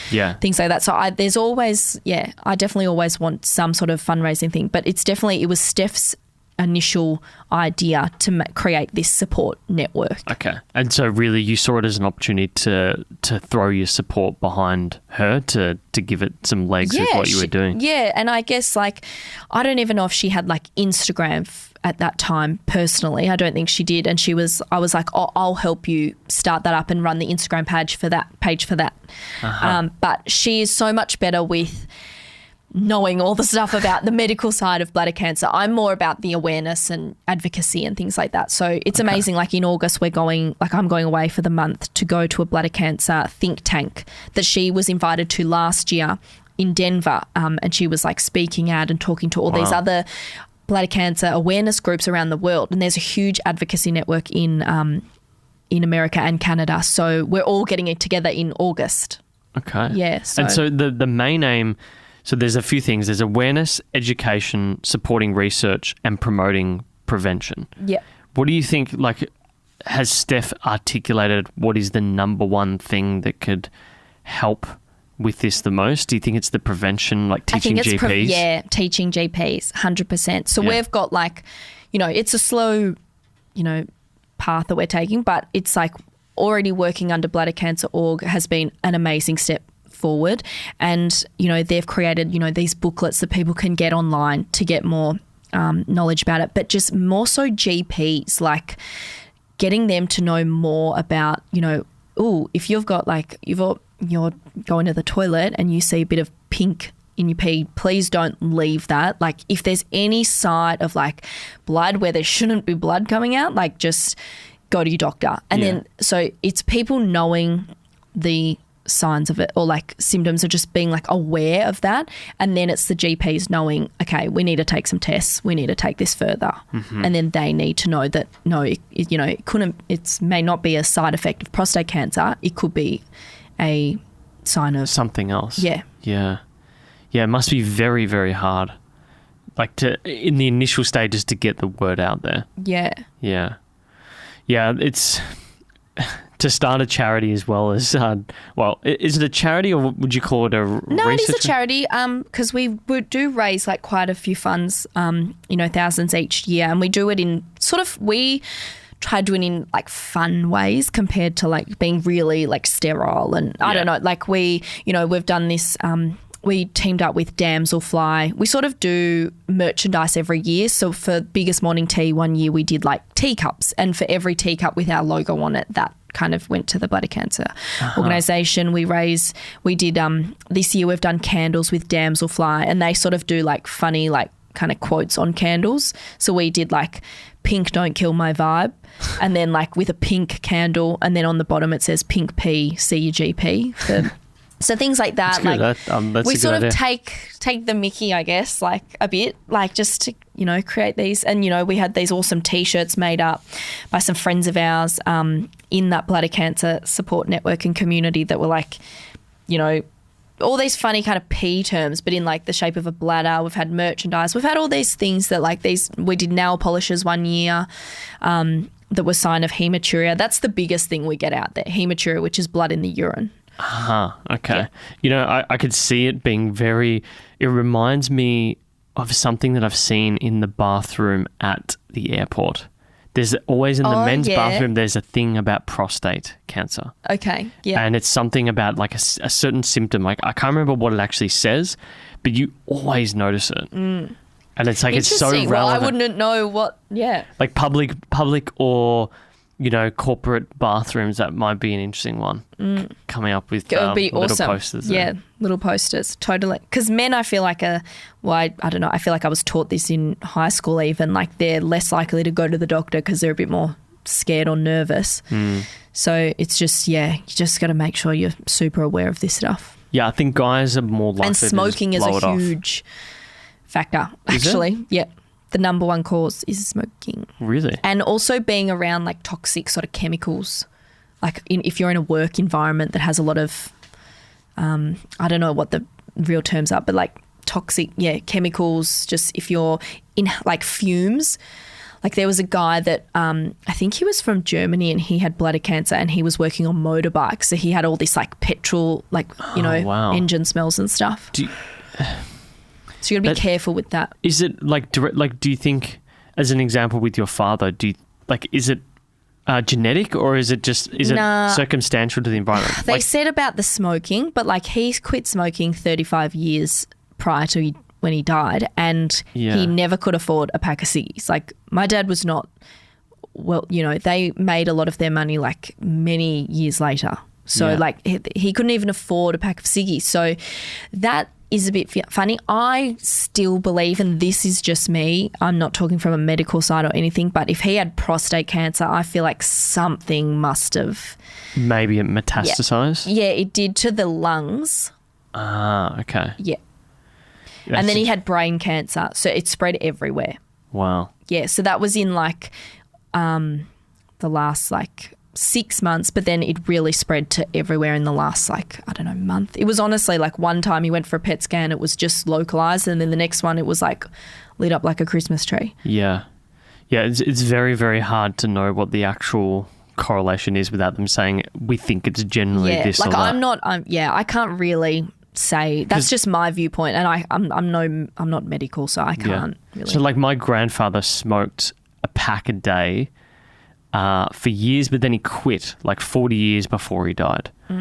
things like that. So I definitely always want some sort of fundraising thing, but it was Steph's initial idea to create this support network. Okay. And so really you saw it as an opportunity to throw your support behind her, to give it some legs with what you were doing. Yeah. And I guess like, I don't even know if she had like Instagram at that time personally. I don't think she did. And I was like, oh, I'll help you start that up and run the Instagram page for that. Uh-huh. But she is so much better with knowing all the stuff about the medical side of bladder cancer. I'm more about the awareness and advocacy and things like that. So it's amazing. Like in August, I'm going away for the month to go to a bladder cancer think tank that she was invited to last year in Denver. And she was like speaking at and talking to all these other bladder cancer awareness groups around the world. And there's a huge advocacy network in America and Canada. So we're all getting it together in August. Okay. Yeah. And so the main aim... So there's a few things. There's awareness, education, supporting research, and promoting prevention. Yeah. What do you think, like, has Steph articulated what is the number one thing that could help with this the most? Do you think it's the prevention, like teaching GPs? Teaching GPs, 100%. So we've got like, it's a slow, path that we're taking, but it's like already working under Bladder Cancer Org has been an amazing step forward, and they've created these booklets that people can get online to get more knowledge about it, but just more so GPs, like getting them to know more about if you're going to the toilet and you see a bit of pink in your pee, please don't leave that. Like if there's any site of like blood where there shouldn't be blood coming out, like just go to your doctor. And then so it's people knowing the signs of it or like symptoms, or just being like aware of that, and then it's the GPs knowing, okay, we need to take some tests, we need to take this further, and then they need to know that it may not be a side effect of prostate cancer, it could be a sign of something else. Yeah, it must be very, very hard, like in the initial stages, to get the word out there. Yeah, it's to start a charity as well as, is it a charity or would you call it a No, research? It is a charity because we do raise like quite a few funds, thousands each year, and we do it in we try doing it in like fun ways compared to like being really like sterile and I don't know, like we've done this, we teamed up with Damselfly. We sort of do merchandise every year. So for Biggest Morning Tea, one year we did like teacups, and for every teacup with our logo on it, that kind of went to the Bladder Cancer Organisation. We did this year we've done candles with Damselfly, and they sort of do like funny like kind of quotes on candles. So we did like pink don't kill my vibe, and then like with a pink candle, and then on the bottom it says pink pee, see your GP. So things like that, like that's we sort idea. of take the mickey, I guess, like a bit, like just to create these, and we had these awesome T-shirts made up by some friends of ours in that bladder cancer support network and community that were like, all these funny kind of P terms, but in like the shape of a bladder. We've had merchandise. We've had all these things that like these, we did nail polishes one year that were sign of hematuria. That's the biggest thing we get out there, hematuria, which is blood in the urine. Okay. Yeah. You know, I could see it being it reminds me of something that I've seen in the bathroom at the airport. There's always in the men's bathroom, there's a thing about prostate cancer. Okay, yeah. And it's something about like a certain symptom. Like I can't remember what it actually says, but you always notice it. And it's like, it's so relevant. Well, I wouldn't know what, Like public or, you know, corporate bathrooms, that might be an interesting one. Coming up with it would be little awesome. posters. Yeah, little posters, totally. Because men, I feel like I don't know, I feel like I was taught this in high school even, like they're less likely to go to the doctor because they're a bit more scared or nervous. So it's just, you just got to make sure you're super aware of this stuff. Yeah, I think guys are more likely and smoking to is blow it a off. huge factor, actually. Yeah. The number one cause is smoking. Really? And also being around like toxic sort of chemicals. Like if you're in a work environment that has a lot of, I don't know what the real terms are, but like toxic, chemicals, just if you're in like fumes. Like there was a guy that I think he was from Germany and he had bladder cancer and he was working on motorbikes. So he had all this like petrol, like, engine smells and stuff. So you got to be careful with that. Is it like direct? Like, do you think, as an example with your father, is it genetic or is it circumstantial to the environment? They said about the smoking, but like he quit smoking 35 years prior to when he died, and he never could afford a pack of ciggies. Like my dad was not. Well, you know, they made a lot of their money like many years later. So like he couldn't even afford a pack of ciggies. So that is a bit funny. I still believe, and this is just me, I'm not talking from a medical side or anything, but if he had prostate cancer, I feel like something must have... Maybe it metastasized? Yeah, it did to the lungs. Okay. Yeah. And then he had brain cancer, so it spread everywhere. Wow. Yeah, so that was in like the last like 6 months, but then it really spread to everywhere in the last like, I don't know, month. It was honestly like one time he went for a PET scan, it was just localized, and then the next one it was like lit up like a Christmas tree. Yeah. Yeah, it's very, very hard to know what the actual correlation is without them saying we think it's generally this or that. I can't really say. That's just my viewpoint, and I'm not medical, so I can't really. So like my grandfather smoked a pack a day for years, but then he quit like 40 years before he died. He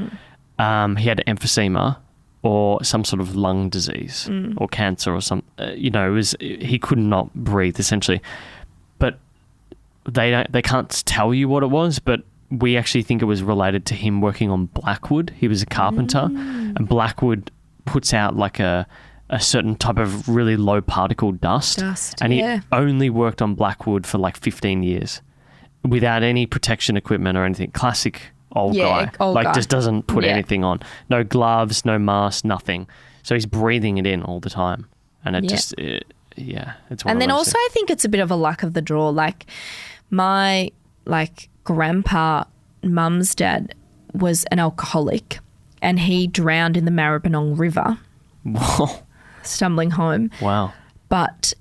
had emphysema or some sort of lung disease or cancer or some, he could not breathe essentially. But they can't tell you what it was, but we actually think it was related to him working on blackwood. He was a carpenter, and blackwood puts out like a certain type of really low particle dust. And he only worked on blackwood for like 15 years without any protection equipment or anything. Classic old guy. Just doesn't put anything on. No gloves, no mask, nothing. So he's breathing it in all the time. And it's one and then of those also things. I think it's a bit of a luck of the draw. Like my grandpa, mum's dad, was an alcoholic, and he drowned in the Maribyrnong River. Whoa. Stumbling home. Wow. But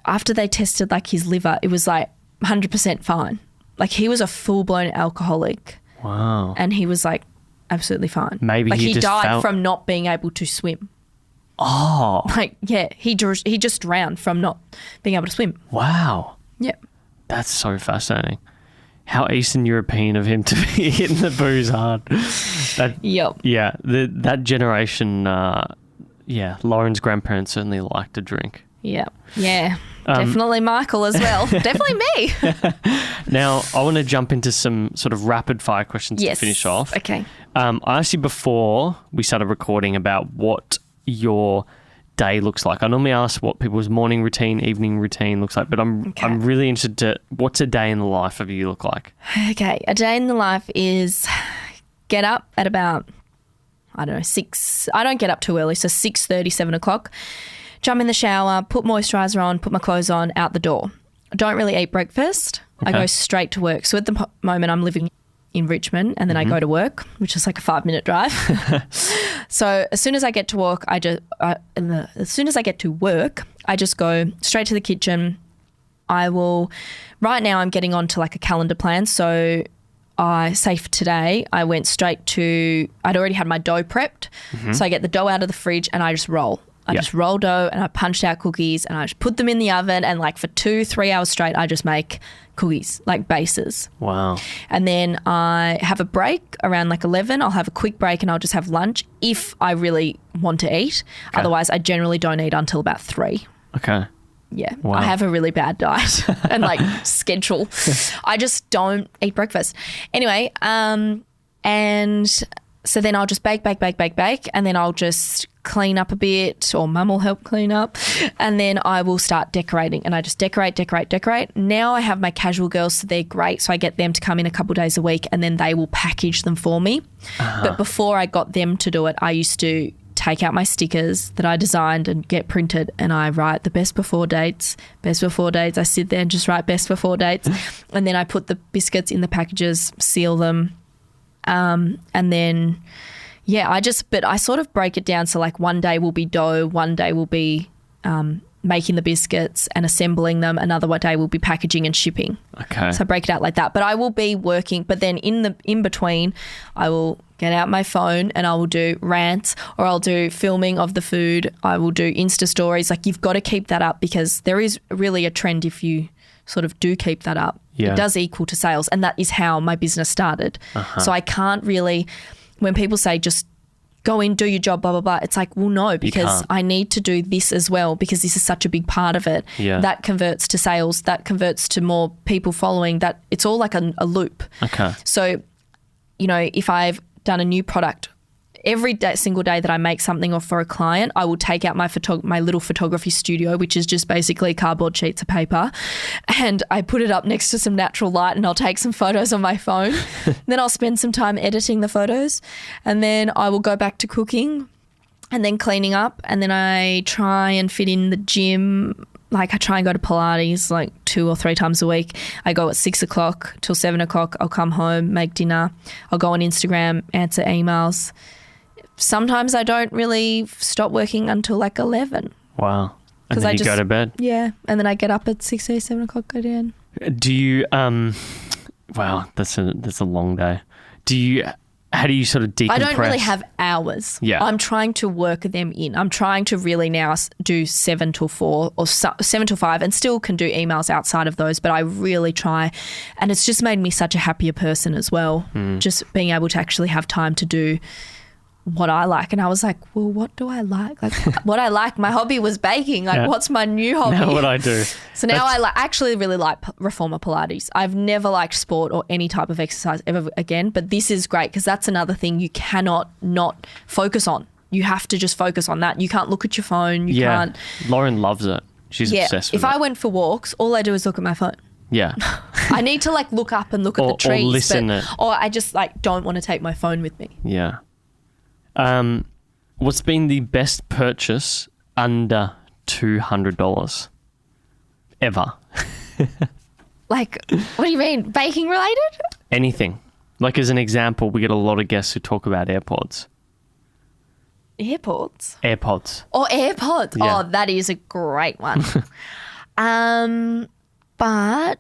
after they tested like his liver, it was like 100% fine. Like he was a full-blown alcoholic. Wow. And he was like absolutely fine. Maybe like he just died from not being able to swim. Oh. Like, he just drowned from not being able to swim. Wow. Yeah. That's so fascinating. How Eastern European of him to be hitting the booze hard. Yeah. That generation, Lauren's grandparents certainly liked to drink. Yeah. Yeah. Definitely Michael as well. Definitely me. Now, I want to jump into some sort of rapid fire questions to finish off. Okay. I asked you before we started recording about what your day looks like. I normally ask what people's morning routine, evening routine looks like, but I'm really interested to what's a day in the life of you look like? Okay. A day in the life is get up at about, 6. I don't get up too early, so 6:30, 7 o'clock. Jump in the shower, put moisturiser on, put my clothes on, out the door. I don't really eat breakfast. Okay. I go straight to work. So at the moment I'm living in Richmond, and then I go to work, which is like a 5-minute drive. So as soon as I get to work, I just go straight to the kitchen. Right now I'm getting onto like a calendar plan. So say for today, I went straight to, I'd already had my dough prepped. So I get the dough out of the fridge and I just roll. I just roll dough and I punched out cookies and I just put them in the oven, and like for 2-3 hours straight, I just make cookies, like bases. Wow. And then I have a break around like 11. I'll have a quick break and I'll just have lunch if I really want to eat. Okay. Otherwise, I generally don't eat until about 3. Okay. Yeah. Wow. I have a really bad diet and like schedule. I just don't eat breakfast. Anyway, and so then I'll just bake, and then I'll just clean up a bit, or Mum will help clean up, and then I will start decorating, and I just decorate. Now I have my casual girls, so they're great. So I get them to come in a couple days a week, and then they will package them for me. But before I got them to do it, I used to take out my stickers that I designed and get printed, and I write the best before dates. I sit there and just write best before dates, and then I put the biscuits in the packages, seal them, and then but I sort of break it down. So like one day will be dough, one day will be making the biscuits and assembling them, another day will be packaging and shipping. Okay. So I break it out like that. But I will be working, but then in between I will get out my phone and I will do rants, or I'll do filming of the food. I will do Insta stories. Like, you've got to keep that up, because there is really a trend if you sort of do keep that up. Yeah. It does equal to sales, and that is how my business started. So I can't really, when people say just go in, do your job, blah, blah, blah, it's like, well, no, because I need to do this as well, because this is such a big part of it. Yeah. That converts to sales, that converts to more people following, that it's all like a loop. Okay. So, you know, if I've done a new product, every single day that I make something or for a client, I will take out my little photography studio, which is just basically cardboard sheets of paper, and I put it up next to some natural light, and I'll take some photos on my phone. Then I'll spend some time editing the photos, and then I will go back to cooking and then cleaning up, and then I try and fit in the gym. Like, I try and go to Pilates like 2 or 3 times a week. I go at 6 o'clock till 7 o'clock. I'll come home, make dinner. I'll go on Instagram, answer emails. Sometimes I don't really stop working until like 11. Wow. And then you go to bed? Yeah. And then I get up at 6 or 7 o'clock, go down. Do you, wow, that's a long day. How do you sort of decompress? I don't really have hours. Yeah. I'm trying to work them in. I'm trying to really now do 7 till 4 or 7 till 5, and still can do emails outside of those, but I really try. And it's just made me such a happier person as well, just being able to actually have time to do what I like. And I was like, well, what do I like? Like, what I like, my hobby was baking. Like, what's my new hobby? Now what I do. So now I actually really like reformer Pilates. I've never liked sport or any type of exercise ever again, but this is great, because that's another thing you cannot not focus on. You have to just focus on that. You can't look at your phone. You can't. Lauren loves it. She's obsessed with it. If I went for walks, all I do is look at my phone. Yeah. I need to like look up and look at the trees. Or listen or I just like don't want to take my phone with me. Yeah. What's been the best purchase under $200 ever? Like, what do you mean? Baking related? Anything. Like, as an example, we get a lot of guests who talk about AirPods. AirPods? AirPods. Oh, AirPods. Yeah. Oh, that is a great one. But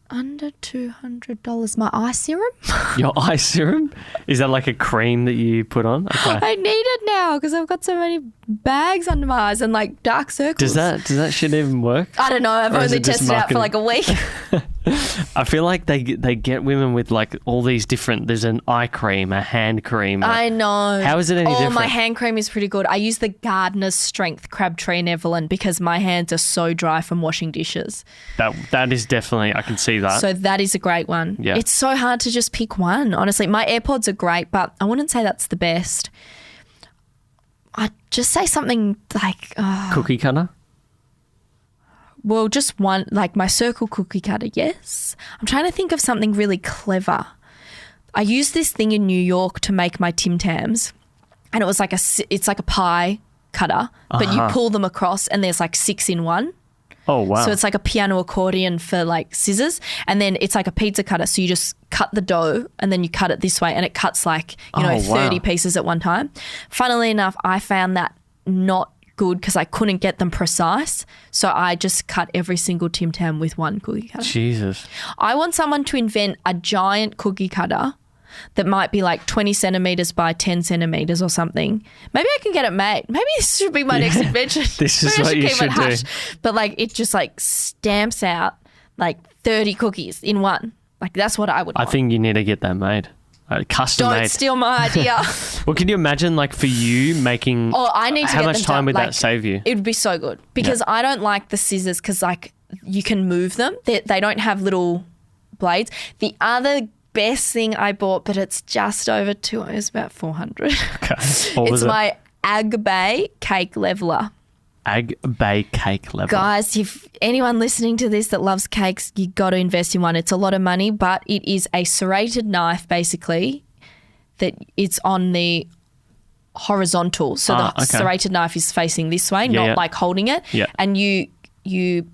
under $200, my eye serum. Your eye serum? Is that like a cream that you put on? Okay. I need it now because I've got so many bags under my eyes and like dark circles. Does that shit even work? I don't know. I've only tested it out for like a week. I feel like they get women with like all these different, there's an eye cream, a hand cream. I know. How is it any different? My hand cream is pretty good. I use the Gardener's Strength Crabtree and Evelyn because my hands are so dry from washing dishes. That is definitely, I can see that. So that is a great one. Yeah. It's so hard to just pick one. Honestly, my AirPods are great, but I wouldn't say that's the best. I'd just say something like... cookie cutter? Well, just one, like my Circle cookie cutter, yes. I'm trying to think of something really clever. I used this thing in New York to make my Tim Tams, and it was it's like a pie cutter, but you pull them across and there's like 6 in one. Oh, wow. So it's like a piano accordion for like scissors, and then it's like a pizza cutter. So you just cut the dough and then you cut it this way, and it cuts like, 30 pieces at one time. Funnily enough, I found that not good because I couldn't get them precise. So I just cut every single Tim Tam with one cookie cutter. Jesus. I want someone to invent a giant cookie cutter that might be like 20 centimetres by 10 centimetres or something. Maybe I can get it made. Maybe this should be my next invention. This is what you should do. But like it just like stamps out like 30 cookies in one. Like that's what I would want. I think you need to get that made. Custom made. Don't steal my idea. Well, can you imagine like for you making I need to how get much them time done. would Like, that save you? It would be so good because I don't like the scissors because like you can move them. They don't have little blades. The other best thing I bought, but it's just over it was about 400. Okay. What was it's my Agbay cake leveler. Agbay cake leveler. Guys, if anyone listening to this that loves cakes, you got to invest in one. It's a lot of money, but it is a serrated knife basically that it's on the horizontal. So the serrated knife is facing this way, not like holding it. Yeah. And you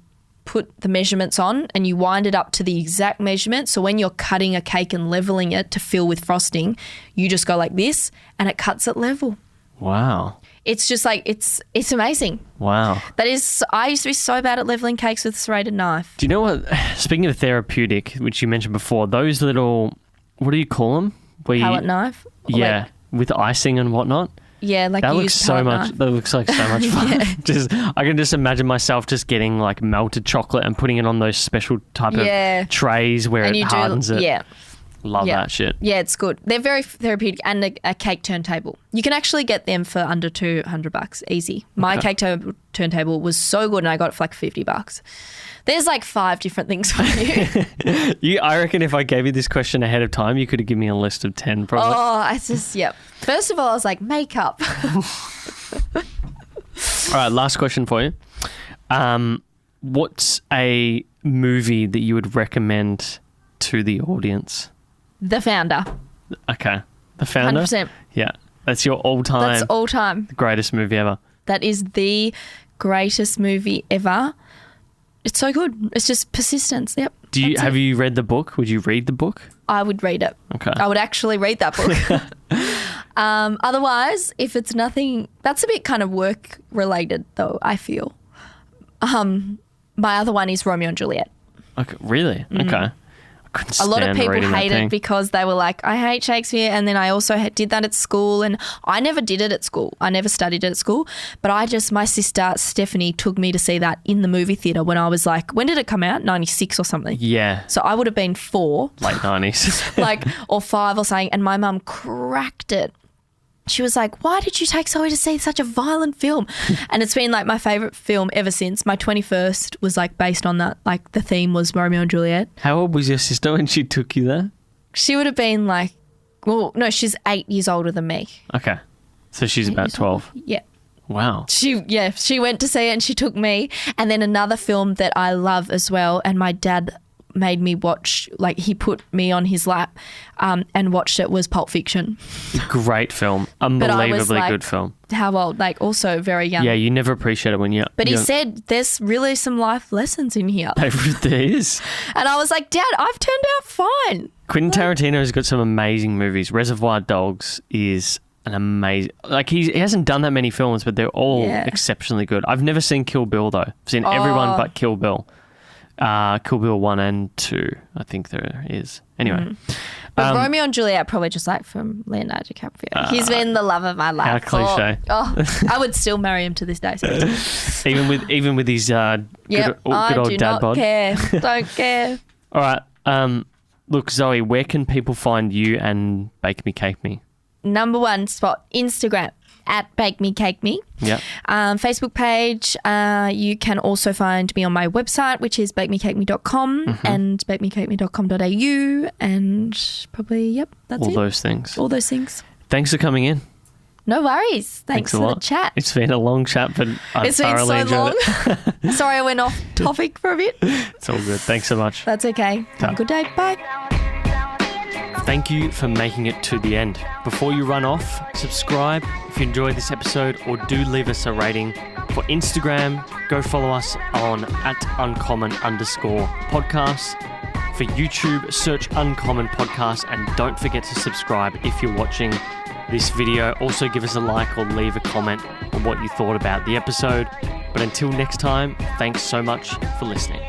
put the measurements on and you wind it up to the exact measurement. So when you're cutting a cake and leveling it to fill with frosting, you just go like this and it cuts it level. Wow. It's just like, it's amazing. Wow. I used to be so bad at leveling cakes with a serrated knife. Do you know what, speaking of therapeutic, which you mentioned before, those little, what do you call them? Palette knife? Yeah, with icing and whatnot. Yeah, like that looks so much. Knife. That looks like so much fun. I can just imagine myself just getting like melted chocolate and putting it on those special type of trays where it hardens it. Yeah, love that shit. Yeah, it's good. They're very therapeutic, and a cake turntable. You can actually get them for under $200, easy. My cake turntable was so good, and I got it for like $50. There's like 5 different things for you. I reckon if I gave you this question ahead of time, you could have given me a list of 10 probably. Oh, I just, yep. First of all, I was like, makeup. All right, last question for you. What's a movie that you would recommend to the audience? The Founder. Okay. The Founder? 100%. Yeah. That's your all-time. That's all-time. Greatest movie ever. That is the greatest movie ever. It's so good. It's just persistence. Yep. Have you read the book? Would you read the book? I would read it. Okay. I would actually read that book. Otherwise, if it's nothing, that's a bit kind of work related though, I feel. My other one is Romeo and Juliet. Okay. Really? Okay. A lot of people hate it because they were like, I hate Shakespeare. And then I also did that at school. And I never did it at school. I never studied it at school. But my sister, Stephanie, took me to see that in the movie theatre when I was like, when did it come out? 96 or something. Yeah. So I would have been 4. Late 90s. or 5 or something. And my mum cracked it. She was like, why did you take Zoe to see such a violent film? And it's been like my favourite film ever since. My 21st was like based on that. Like the theme was Romeo and Juliet. How old was your sister when she took you there? She would have been like, well, no, she's 8 years older than me. Okay. So she's about 12. Yeah. Wow. She went to see it and she took me. And then another film that I love as well, and my dad made me watch, like he put me on his lap and watched it, was Pulp Fiction. Great film. Unbelievably good film. How old? Like also very young. Yeah, you never appreciate it when you're... But he said there's really some life lessons in here. There is. And I was like, Dad, I've turned out fine. Quentin Tarantino has got some amazing movies. Reservoir Dogs is an amazing... Like he hasn't done that many films, but they're all exceptionally good. I've never seen Kill Bill though. I've seen everyone but Kill Bill. Kill Bill 1 and 2, I think there is. Anyway. But Romeo and Juliet, probably just like from Leonardo DiCaprio. He's been the love of my life. How cliche. I would still marry him to this day. even with his good old dad bod. I do not care. Don't care. All right. Look, Zoe, where can people find you and Bake Me Cake Me? Number 1 spot, Instagram. At Bake Me Cake Me. Yeah. Facebook page. You can also find me on my website, which is bakemecakeme.com and bakemecakeme.com.au, and probably, that's all it. those things. All those things. Thanks for coming in. No worries. Thanks for the chat. It's been a long chat, but I thoroughly enjoyed it. Sorry I went off topic for a bit. It's all good. Thanks so much. That's okay. Have a good day. Bye. Thank you for making it to the end. Before you run off, subscribe if you enjoyed this episode, or do leave us a rating. For Instagram, go follow us on @uncommon_podcast. For YouTube, search Uncommon Podcast, and don't forget to subscribe if you're watching this video. Also give us a like or leave a comment on what you thought about the episode. But until next time, thanks so much for listening.